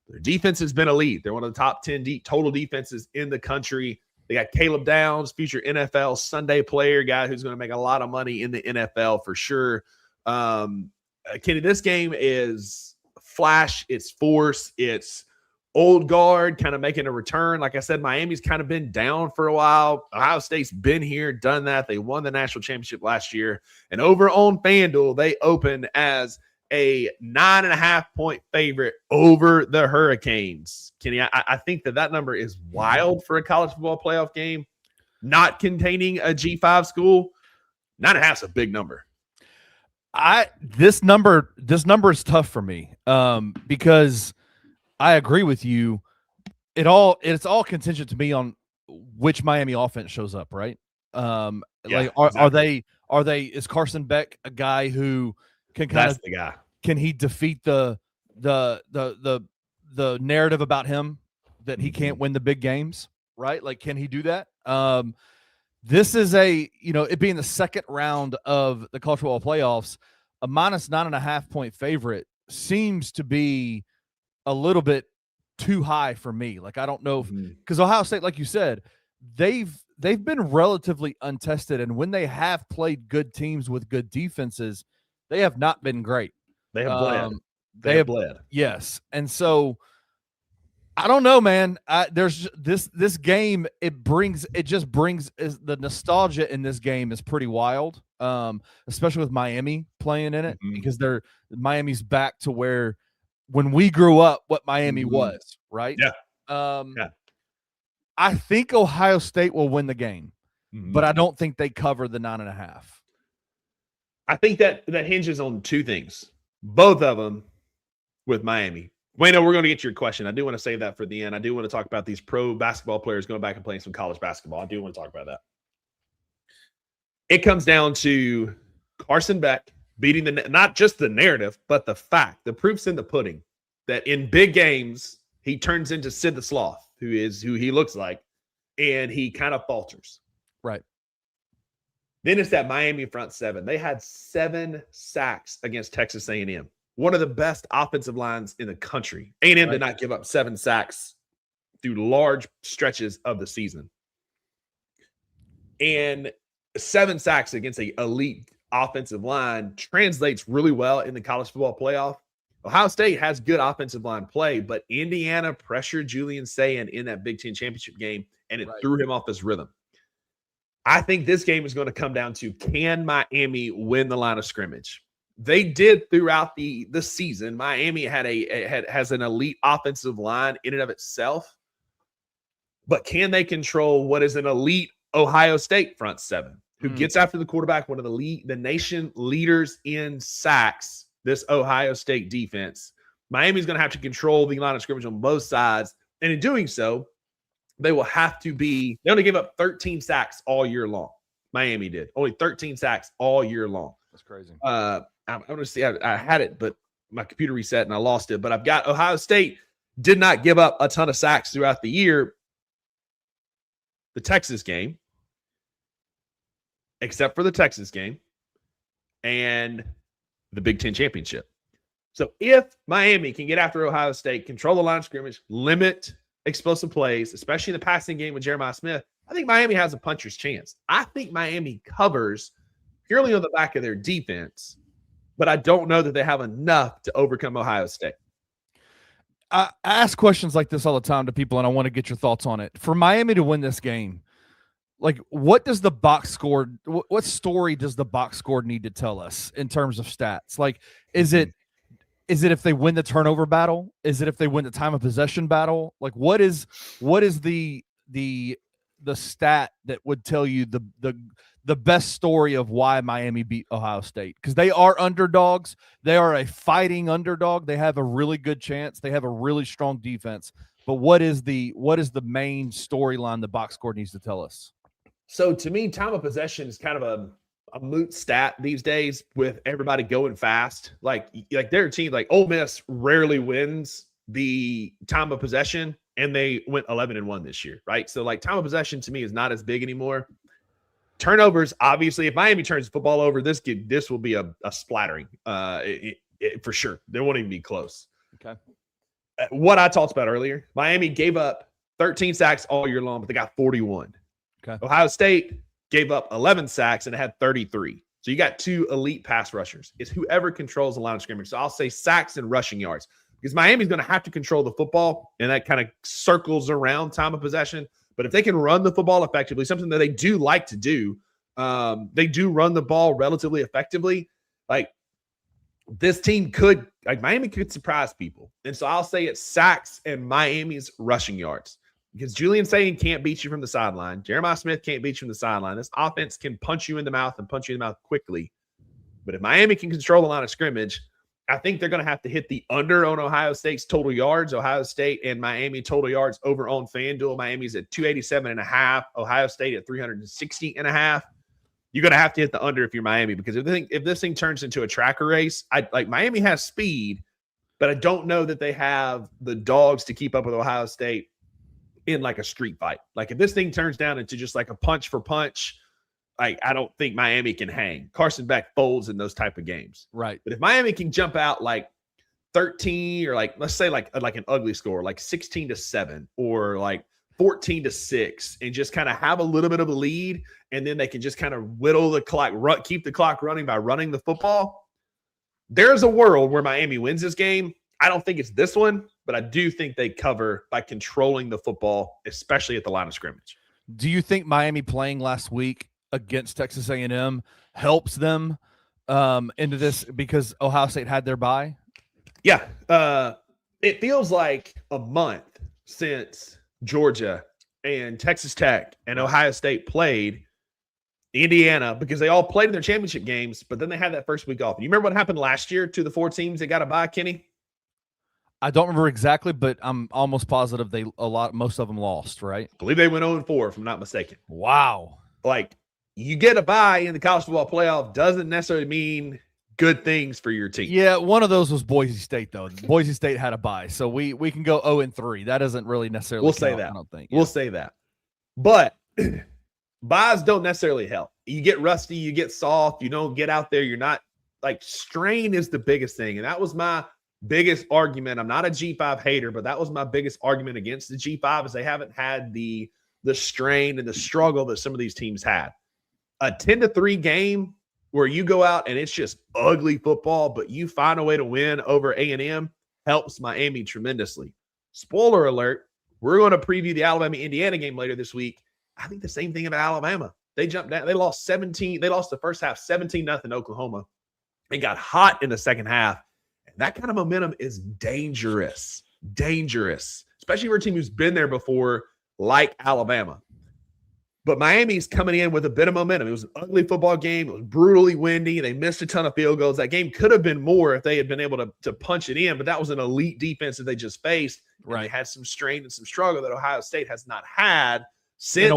Their defense has been elite. They're one of the top 10 total defenses in the country. They got Caleb Downs, future NFL Sunday player, guy who's going to make a lot of money in the NFL for sure. Kenny, this game is flash, it's force, it's old guard kind of making a return. Like I said, Miami's kind of been down for a while. Ohio State's been here, done that. They won the national championship last year. And over on FanDuel, they opened as a 9.5-point favorite over the Hurricanes. Kenny, I think that number is wild for a college football playoff game, not containing a G5 school. 9.5 is a big number. This number is tough for me because I agree with you. It's all contingent to me on which Miami offense shows up, right? Exactly. Are they is Carson Beck a guy who can That's the guy. Can he defeat the narrative about him that he can't win the big games, right? Like, can he do that? This is it being the second round of the college football playoffs, a minus 9.5 point favorite seems to be a little bit too high for me. Like, I don't know because Ohio State, like you said, they've been relatively untested, and when they have played good teams with good defenses, they have not been great. They have bled. They have bled. Yes. And so I don't know, man. There's this game. The nostalgia in this game is pretty wild. Especially with Miami playing in it because Miami's back to where when we grew up, what Miami was, right? Yeah. I think Ohio State will win the game, but I don't think they cover the 9.5. I think that hinges on two things. Both of them with Miami. Wayno, we're going to get your question. I do want to save that for the end. I do want to talk about these pro basketball players going back and playing some college basketball. I do want to talk about that. It comes down to Carson Beck beating not just the narrative, but the proof's in the pudding that in big games, he turns into Sid the Sloth, who he looks like, and he kind of falters. Right. Then it's that Miami front seven. They had 7 sacks against Texas A&M, one of the best offensive lines in the country. A&M did not give up 7 sacks through large stretches of the season. And 7 sacks against an elite offensive line translates really well in the college football playoff. Ohio State has good offensive line play, but Indiana pressured Julian Sayin in that Big Ten championship game, and it threw him off his rhythm. I think this game is going to come down to, can Miami win the line of scrimmage? They did throughout the season. Miami has an elite offensive line in and of itself, but can they control what is an elite Ohio State front seven who gets after the quarterback, one of the nation leaders in sacks, this Ohio State defense? Miami's going to have to control the line of scrimmage on both sides, and in doing so, they only gave up 13 sacks all year long. Miami did. Only 13 sacks all year long. That's crazy. I'm going to see. I had it, but my computer reset and I lost it. But I've got Ohio State did not give up a ton of sacks throughout the year. The Texas game, except for the Texas game and the Big Ten championship. So if Miami can get after Ohio State, control the line of scrimmage, limit explosive plays, especially in the passing game with Jeremiah Smith, I think Miami has a puncher's chance. I think Miami covers purely on the back of their defense, but I don't know that they have enough to overcome Ohio State. I ask questions like this all the time to people, and I want to get your thoughts on it. For Miami to win this game, like, what does the box score, what story does the box score need to tell us in terms of stats? Like, is it if they win the turnover battle? Is it if they win the time of possession battle? Like, what is the the stat that would tell you the best story of why Miami beat Ohio State, because they are underdogs. They are a fighting underdog. They have a really good chance. They have a really strong defense. But what is the main storyline the box score needs to tell us? So to me, time of possession is kind of a moot stat these days with everybody going fast. Like their team, like Ole Miss rarely wins the time of possession, and they went 11-1 this year, right? So like time of possession to me is not as big anymore. Turnovers, obviously, if Miami turns the football over, this will be a splattering for sure. They won't even be close. Okay. What I talked about earlier, Miami gave up 13 sacks all year long, but they got 41. Okay. Ohio State gave up 11 sacks and it had 33. So you got two elite pass rushers. It's whoever controls the line of scrimmage. So I'll say sacks and rushing yards, because Miami's going to have to control the football, and that kind of circles around time of possession. But if they can run the football effectively, something that they do like to do, they do run the ball relatively effectively. Like this team could, like Miami could surprise people. And so I'll say it's sacks and Miami's rushing yards, because Julian Sayin can't beat you from the sideline. Jeremiah Smith can't beat you from the sideline. This offense can punch you in the mouth and punch you in the mouth quickly. But if Miami can control the line of scrimmage, I think they're going to have to hit the under on Ohio State's total yards. Ohio State and Miami total yards over on FanDuel. Miami's at 287.5. Ohio State at 360.5. You're going to have to hit the under if you're Miami, because if this thing turns into a tracker race, Miami has speed, but I don't know that they have the dogs to keep up with Ohio State in like a street fight. Like if this thing turns down into just like a punch for punch, I don't think Miami can hang. Carson Beck folds in those type of games. Right. But if Miami can jump out like 13 or like, let's say like an ugly score, like 16-7 or like 14-6, and just kind of have a little bit of a lead, and then they can just kind of whittle the clock, keep the clock running by running the football, there's a world where Miami wins this game. I don't think it's this one, but I do think they cover by controlling the football, especially at the line of scrimmage. Do you think Miami playing last week against Texas A&M helps them into this because Ohio State had their bye? Yeah. It feels like a month since Georgia and Texas Tech and Ohio State played Indiana, because they all played in their championship games, but then they had that first week off. You remember what happened last year to the four teams that got a bye, Kenny? I don't remember exactly, but I'm almost positive most of them lost, right? I believe they went 0-4, if I'm not mistaken. Wow. Like, you get a bye in the college football playoff doesn't necessarily mean good things for your team. Yeah, one of those was Boise State, though. Boise State had a bye, so we can go 0-3. That doesn't really necessarily We'll count, say that. I don't think. We'll say that. But buys don't necessarily help. You get rusty, you get soft, you don't get out there. You're not like, strain is the biggest thing. And that was my biggest argument. I'm not a G5 hater, but that was my biggest argument against the G5, is they haven't had the strain and the struggle that some of these teams had. A 10-3 game where you go out and it's just ugly football, but you find a way to win over A&M helps Miami tremendously. Spoiler alert, we're going to preview the Alabama-Indiana game later this week. I think the same thing about Alabama. They jumped down. They lost 17. They lost the first half 17-0 Oklahoma. They got hot in the second half. And that kind of momentum is dangerous. Dangerous. Especially for a team who's been there before, like Alabama. But Miami's coming in with a bit of momentum. It was an ugly football game. It was brutally windy. They missed a ton of field goals. That game could have been more if they had been able to punch it in, but that was an elite defense that they just faced. Right. They had some strain and some struggle that Ohio State has not had since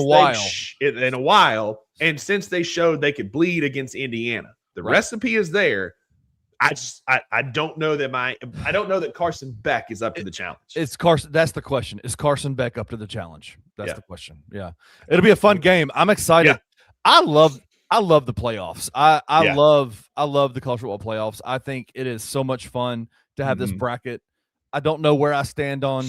in a while. And since they showed they could bleed against Indiana. The recipe is there. I don't know that Carson Beck is up to the challenge. It's Carson. That's the question. Is Carson Beck up to the challenge? That's the question. Yeah. It'll be a fun game. I'm excited. Yeah. I love the playoffs. I love the college football playoffs. I think it is so much fun to have this bracket. I don't know where I stand on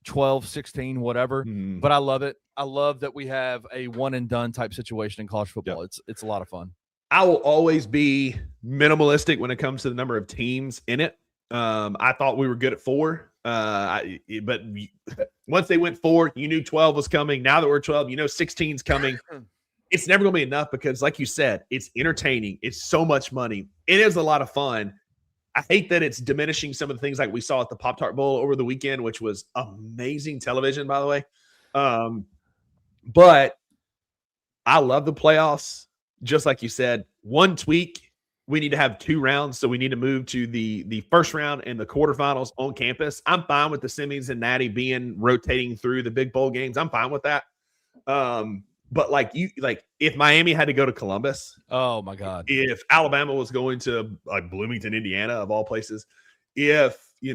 12, 16, whatever, but I love it. I love that we have a one and done type situation in college football. Yep. It's a lot of fun. I will always be minimalistic when it comes to the number of teams in it. I thought we were good at 4. But once they went 4, you knew 12 was coming. Now that we're 12, you know 16's coming. It's never going to be enough because, like you said, it's entertaining. It's so much money. It is a lot of fun. I hate that it's diminishing some of the things like we saw at the Pop-Tart Bowl over the weekend, which was amazing television, by the way. But I love the playoffs. Just like you said, one tweak, we need to have 2 rounds. So we need to move to the first round and the quarterfinals on campus. I'm fine with the semis and natty being rotating through the big bowl games. I'm fine with that. But like if Miami had to go to Columbus, oh my God, if Alabama was going to like Bloomington, Indiana, of all places, if you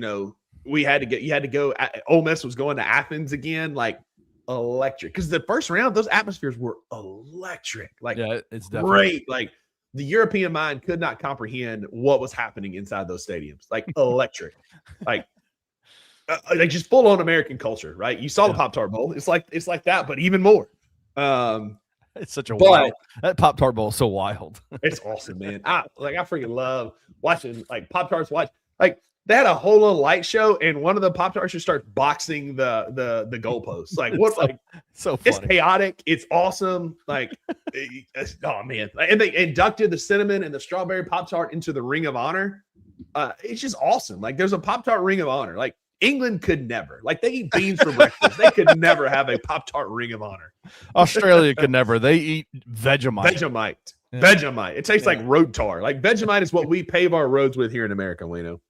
had to go, Ole Miss was going to Athens again, like electric. Because the first round, those atmospheres were electric. Like, yeah, it's definitely great. Like the European mind could not comprehend what was happening inside those stadiums. Like electric, like just full on American culture, right? You saw the Pop-Tart Bowl. It's like that, but even more. It's such a wild. That Pop-Tart Bowl is so wild. It's awesome, man. I freaking love watching like Pop-Tarts. Like they had a whole little light show, and one of the Pop-Tarts just starts boxing the goalposts. Like what? Like so funny. It's chaotic. It's awesome. Like oh man! And they inducted the cinnamon and the strawberry Pop-Tart into the Ring of Honor. It's just awesome. Like there's a Pop-Tart Ring of Honor. Like England could never. Like they eat beans for breakfast. They could never have a Pop-Tart Ring of Honor. Australia could never. They eat Vegemite. Yeah. Vegemite. It tastes like road tar. Like Vegemite is what we pave our roads with here in America, Wayno.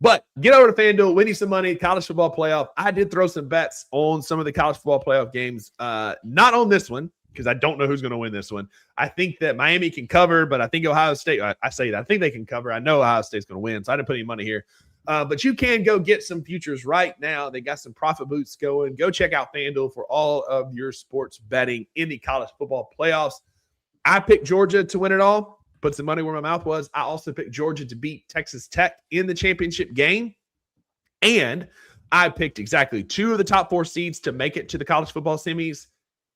But get over to FanDuel, win you some money, college football playoff. I did throw some bets on some of the college football playoff games. Not on this one, because I don't know who's going to win this one. I think that Miami can cover, but I think Ohio State, I say that. I think they can cover. I know Ohio State's going to win, so I didn't put any money here. But you can go get some futures right now. They got some profit boots going. Go check out FanDuel for all of your sports betting in the college football playoffs. I picked Georgia to win it all. Put some money where my mouth was. I also picked Georgia to beat Texas Tech in the championship game. And I picked exactly 2 of the top 4 seeds to make it to the college football semis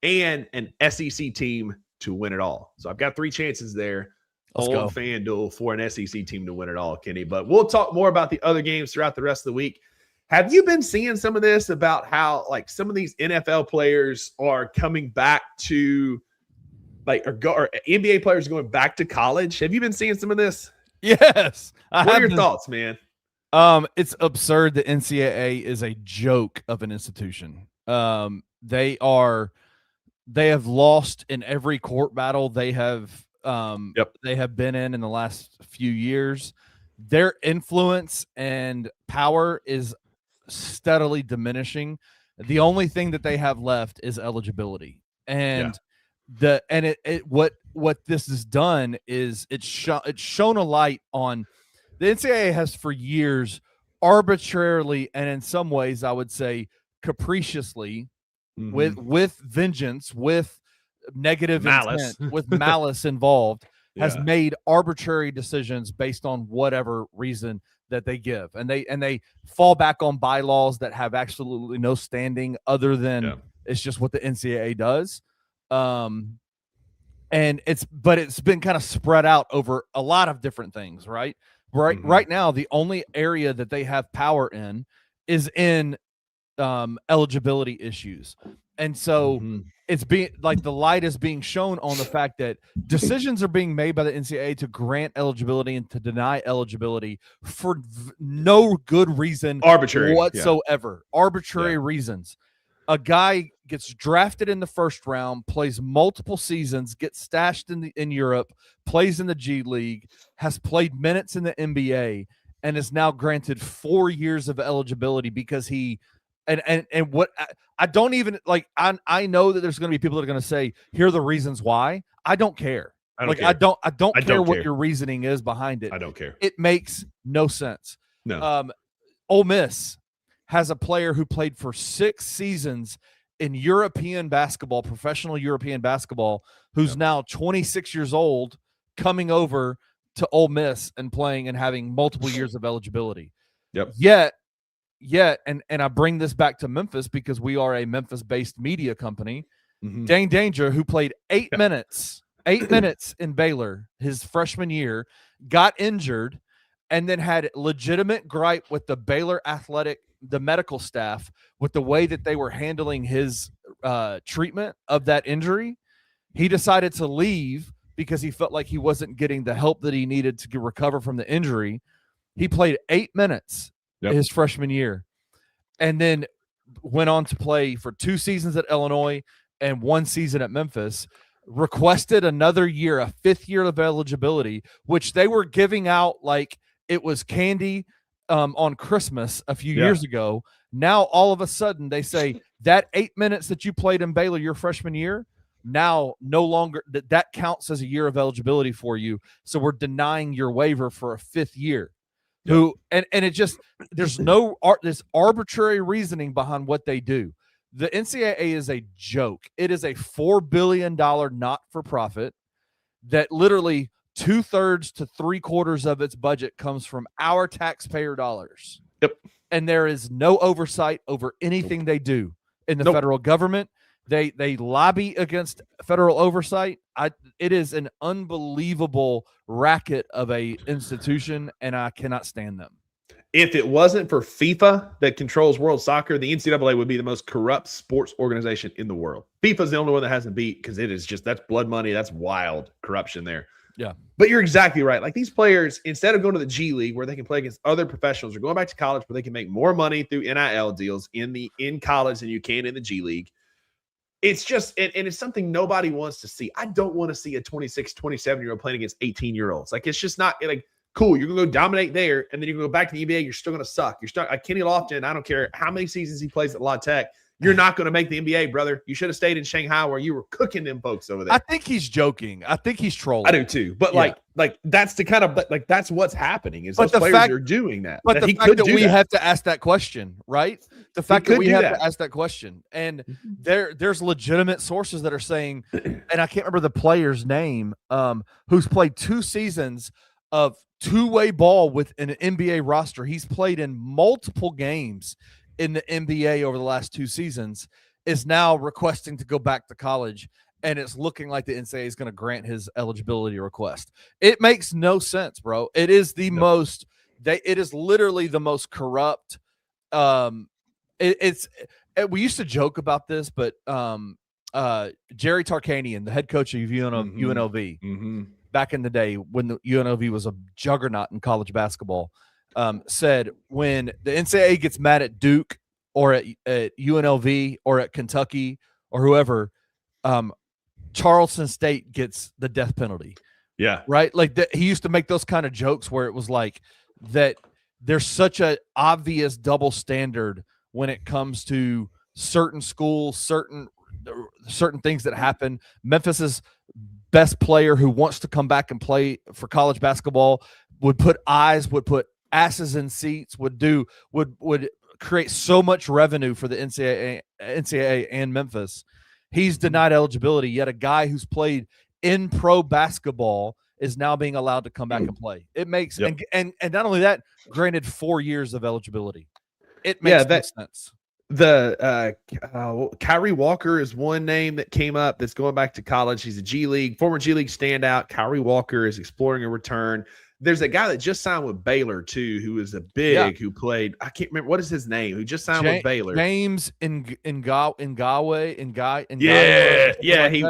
and an SEC team to win it all. So I've got 3 chances there on FanDuel for an SEC team to win it all, Kenny. But we'll talk more about the other games throughout the rest of the week. Have you been seeing some of this about how like some of these NFL players are coming back to like or NBA players going back to college? Have you been seeing some of this? Yes. What are your thoughts, man? It's absurd. The NCAA is a joke of an institution. They have lost in every court battle they have been in the last few years. Their influence and power is steadily diminishing. The only thing that they have left is eligibility. And what this has done is it's shown a light on the NCAA has for years arbitrarily and in some ways I would say capriciously with vengeance, with negative intent, with malice involved, has made arbitrary decisions based on whatever reason that they give, and they fall back on bylaws that have absolutely no standing other than it's just what the NCAA does. And it's been kind of spread out over a lot of different things, right? Right now, the only area that they have power in is in eligibility issues. And so it's being like the light is being shown on the fact that decisions are being made by the NCAA to grant eligibility and to deny eligibility for no good reason whatsoever. Arbitrary reasons. A guy gets drafted in the first round, plays multiple seasons, gets stashed in Europe, plays in the G League, has played minutes in the NBA, and is now granted 4 years of eligibility because he and what I don't even like. I know that there's going to be people that are going to say, here are the reasons why. I don't care. I don't care what your reasoning is behind it. I don't care. It makes no sense. No. Ole Miss has a player who played for 6 seasons in European basketball, professional European basketball, who's now 26 years old, coming over to Ole Miss and playing and having multiple years of eligibility. Yet, and I bring this back to Memphis because we are a Memphis-based media company. Dane Danger, who played 8 minutes in Baylor his freshman year, got injured, and then had legitimate gripe with the Baylor the medical staff with the way that they were handling his treatment of that injury. He decided to leave because he felt like he wasn't getting the help that he needed to recover from the injury. He played 8 minutes his freshman year and then went on to play for 2 seasons at Illinois and 1 season at Memphis, requested another year, a 5th year of eligibility, which they were giving out like it was candy on Christmas a few years ago. Now, all of a sudden, they say that 8 minutes that you played in Baylor your freshman year, now no longer that counts as a year of eligibility for you. So we're denying your waiver for a 5th year. And it just, there's this arbitrary reasoning behind what they do. The NCAA is a joke. It is a $4 billion not-for-profit that literally 2/3 to 3/4 of its budget comes from our taxpayer dollars. Yep. And there is no oversight over anything they do in the federal government. They lobby against federal oversight. It is an unbelievable racket of a institution, and I cannot stand them. If it wasn't for FIFA that controls world soccer, the NCAA would be the most corrupt sports organization in the world. FIFA is the only one that hasn't beat because it is just, that's blood money. That's wild corruption there. Yeah. But you're exactly right. Like these players, instead of going to the G League where they can play against other professionals, are going back to college where they can make more money through NIL deals in college than you can in the G League. It's just, and it's something nobody wants to see. I don't want to see a 26, 27-year-old playing against 18-year-olds. Like, it's just not like, cool, you're going to go dominate there, and then you're going to go back to the NBA, you're still going to suck. You're stuck. Like Kenny Lofton, I don't care how many seasons he plays at La Tech, you're not going to make the NBA, brother. You should have stayed in Shanghai where you were cooking them folks over there. I think he's joking. I think he's trolling. I do too. But like that's the kind of, like that's what's happening is those players are doing that. But the fact that we have to ask that question, right? The fact that we have to ask that question. And there's legitimate sources that are saying, and I can't remember the player's name, who's played 2 seasons of two-way ball with an NBA roster. He's played in multiple games in the NBA over the last 2 seasons, is now requesting to go back to college, and it's looking like the NCAA is going to grant his eligibility request. It makes no sense, bro. It is the most it is literally the most corrupt. We used to joke about this, but Jerry Tarkanian, the head coach of UNLV, back in the day when the UNLV was a juggernaut in college basketball, said when the NCAA gets mad at Duke or at UNLV or at Kentucky or whoever, Charleston State gets the death penalty. Yeah. Right? Like he used to make those kind of jokes where it was like that there's such an obvious double standard when it comes to certain schools, certain things that happen. Memphis's best player who wants to come back and play for college basketball would put asses in seats, would create so much revenue for the NCAA and Memphis. He's denied eligibility, yet a guy who's played in pro basketball is now being allowed to come back and play. It makes and not only that, granted 4 years of eligibility. It makes no sense. The Kyrie Walker is one name that came up that's going back to college. He's a former G League standout. Kyrie Walker is exploring a return. There's a guy that just signed with Baylor too, who is a big who played. I can't remember what is his name. Who just signed with Baylor? James Ngawe.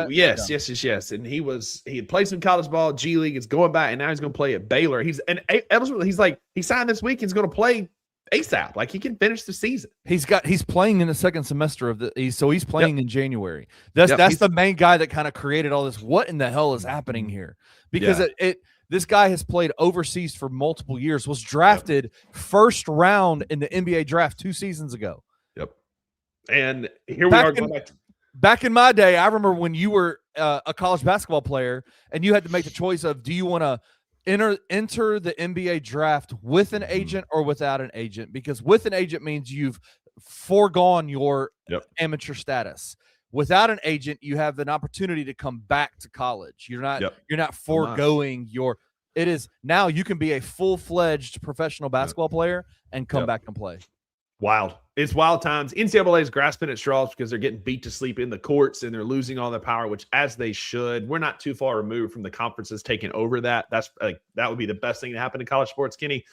Yes. And he had played some college ball, G League. It's going back, and now he's going to play at Baylor. He's signed this week. He's going to play ASAP. Like he can finish the season. He's playing in the second semester of he's playing in January. That's the main guy that kind of created all this. What in the hell is happening here? Because this guy has played overseas for multiple years, was drafted first round in the NBA draft 2 seasons ago. Yep. And here we are going back to back in my day. I remember when you were a college basketball player and you had to make the choice of, do you want to enter the NBA draft with an agent or without an agent? Because with an agent means you've foregone your amateur status. Without an agent, you have an opportunity to come back to college. You're not foregoing your. It is now you can be a full-fledged professional basketball player and come back and play. Wild. It's wild times. NCAA is grasping at straws because they're getting beat to sleep in the courts and they're losing all their power, which as they should. We're not too far removed from the conferences taking over that. That would be the best thing to happen in college sports, Kenny.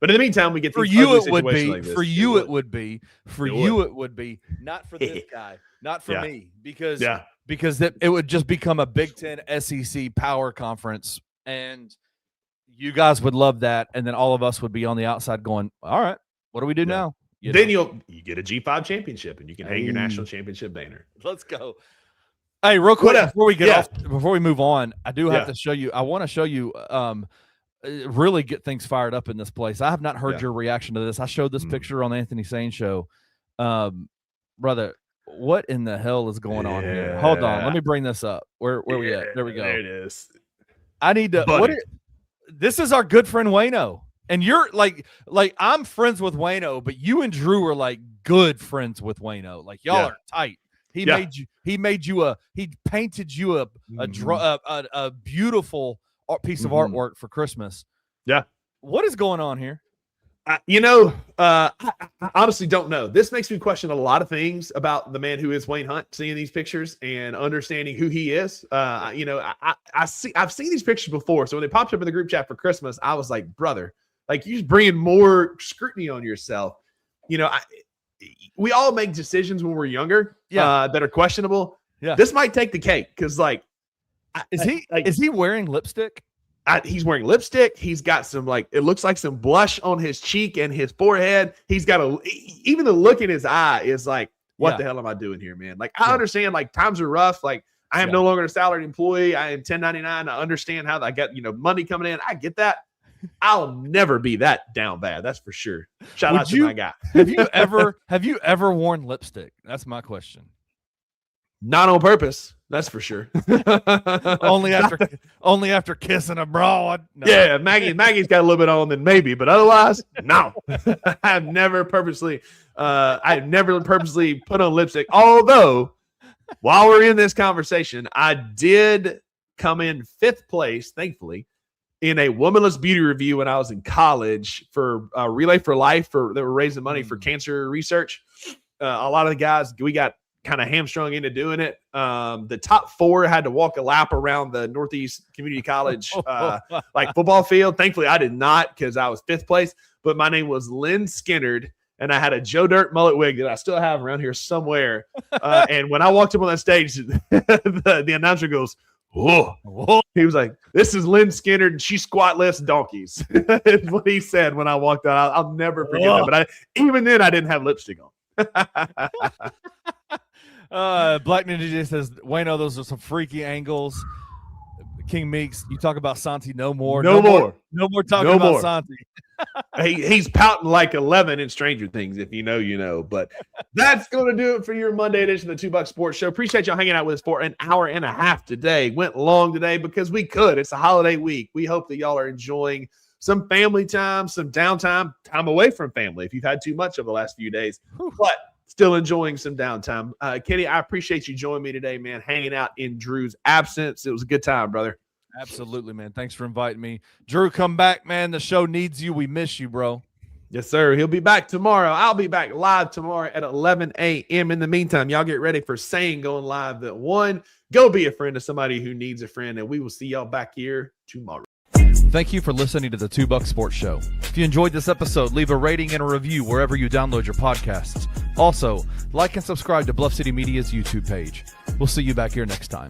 But in the meantime, we get for you it would be like for you it would be for you it would be not for this guy, not for me, because it would just become a Big Ten SEC power conference, and you guys would love that, and then all of us would be on the outside going, all right, what do we do now? You get a G5 championship and you can hang your national championship banner. Let's go. Hey, real quick What before we get Yeah. off, before we move on, I do have Yeah. to show you. I want to show you. Really get things fired up in this place. I have not heard Yeah. your reaction to this. I showed this picture on the Anthony Sane show. Brother, what in the hell is going on here? Hold on, let me bring this up. Where we at? There we go. There it is. I need to. Buddy. This is our good friend Wayno, and you're like I'm friends with Wayno, but you and Drew are like good friends with Wayno. Like y'all are tight. He painted you a beautiful piece of artwork for Christmas. Yeah. What is going on here? I honestly don't know. This makes me question a lot of things about the man who is Wayne Hunt, seeing these pictures and understanding who he is. I've seen these pictures before. So when they popped up in the group chat for Christmas, I was like, brother, like you're just bringing more scrutiny on yourself. We all make decisions when we're younger that are questionable. Yeah. This might take the cake because Is he wearing lipstick? He's wearing lipstick. He's got some it looks like some blush on his cheek and his forehead. He's got even the look in his eye is like, what the hell am I doing here, man? Like, I understand times are rough. Like, I am no longer a salaried employee. I am 1099. I understand how I got, money coming in. I get that. I'll never be that down bad. That's for sure. Shout out to my guy. Have you ever worn lipstick? That's my question. Not on purpose. That's for sure. only after kissing a broad. No. Yeah, Maggie's got a little bit on then maybe, but otherwise, no. I've never purposely put on lipstick. Although, while we're in this conversation, I did come in 5th place, thankfully, in a womanless beauty review when I was in college for Relay for Life. They were raising money for cancer research. A lot of the guys, we got kind of hamstrung into doing it. The top 4 had to walk a lap around the Northeast Community College football field. Thankfully, I did not because I was 5th place. But my name was Lynn Skinnard, and I had a Joe Dirt mullet wig that I still have around here somewhere. And when I walked up on that stage, the announcer goes, "Whoa!" He was like, "This is Lynn Skinnard, and she squat lifts donkeys." Is what he said when I walked out. I'll never forget that. But even then, I didn't have lipstick on. Black Ninja says, Wayno, those are some freaky angles. King Meeks, you talk about Santi no more. No more talking about Santi. He's pouting like 11 in Stranger Things. If you know, you know. But that's going to do it for your Monday edition of the 2 Buck Sports Show. Appreciate y'all hanging out with us for an hour and a half today. Went long today because we could. It's a holiday week. We hope that y'all are enjoying some family time, some downtime, time away from family if you've had too much over the last few days. But still enjoying some downtime. Kenny, I appreciate you joining me today, man, hanging out in Drew's absence. It was a good time, brother. Absolutely, man. Thanks for inviting me. Drew, come back, man. The show needs you. We miss you, bro. Yes, sir. He'll be back tomorrow. I'll be back live tomorrow at 11 a.m. In the meantime, y'all get ready for Sane going live at 1. Go be a friend to somebody who needs a friend, and we will see y'all back here tomorrow. Thank you for listening to the 2 Buck Sports Show. If you enjoyed this episode, leave a rating and a review wherever you download your podcasts. Also, like and subscribe to Bluff City Media's YouTube page. We'll see you back here next time.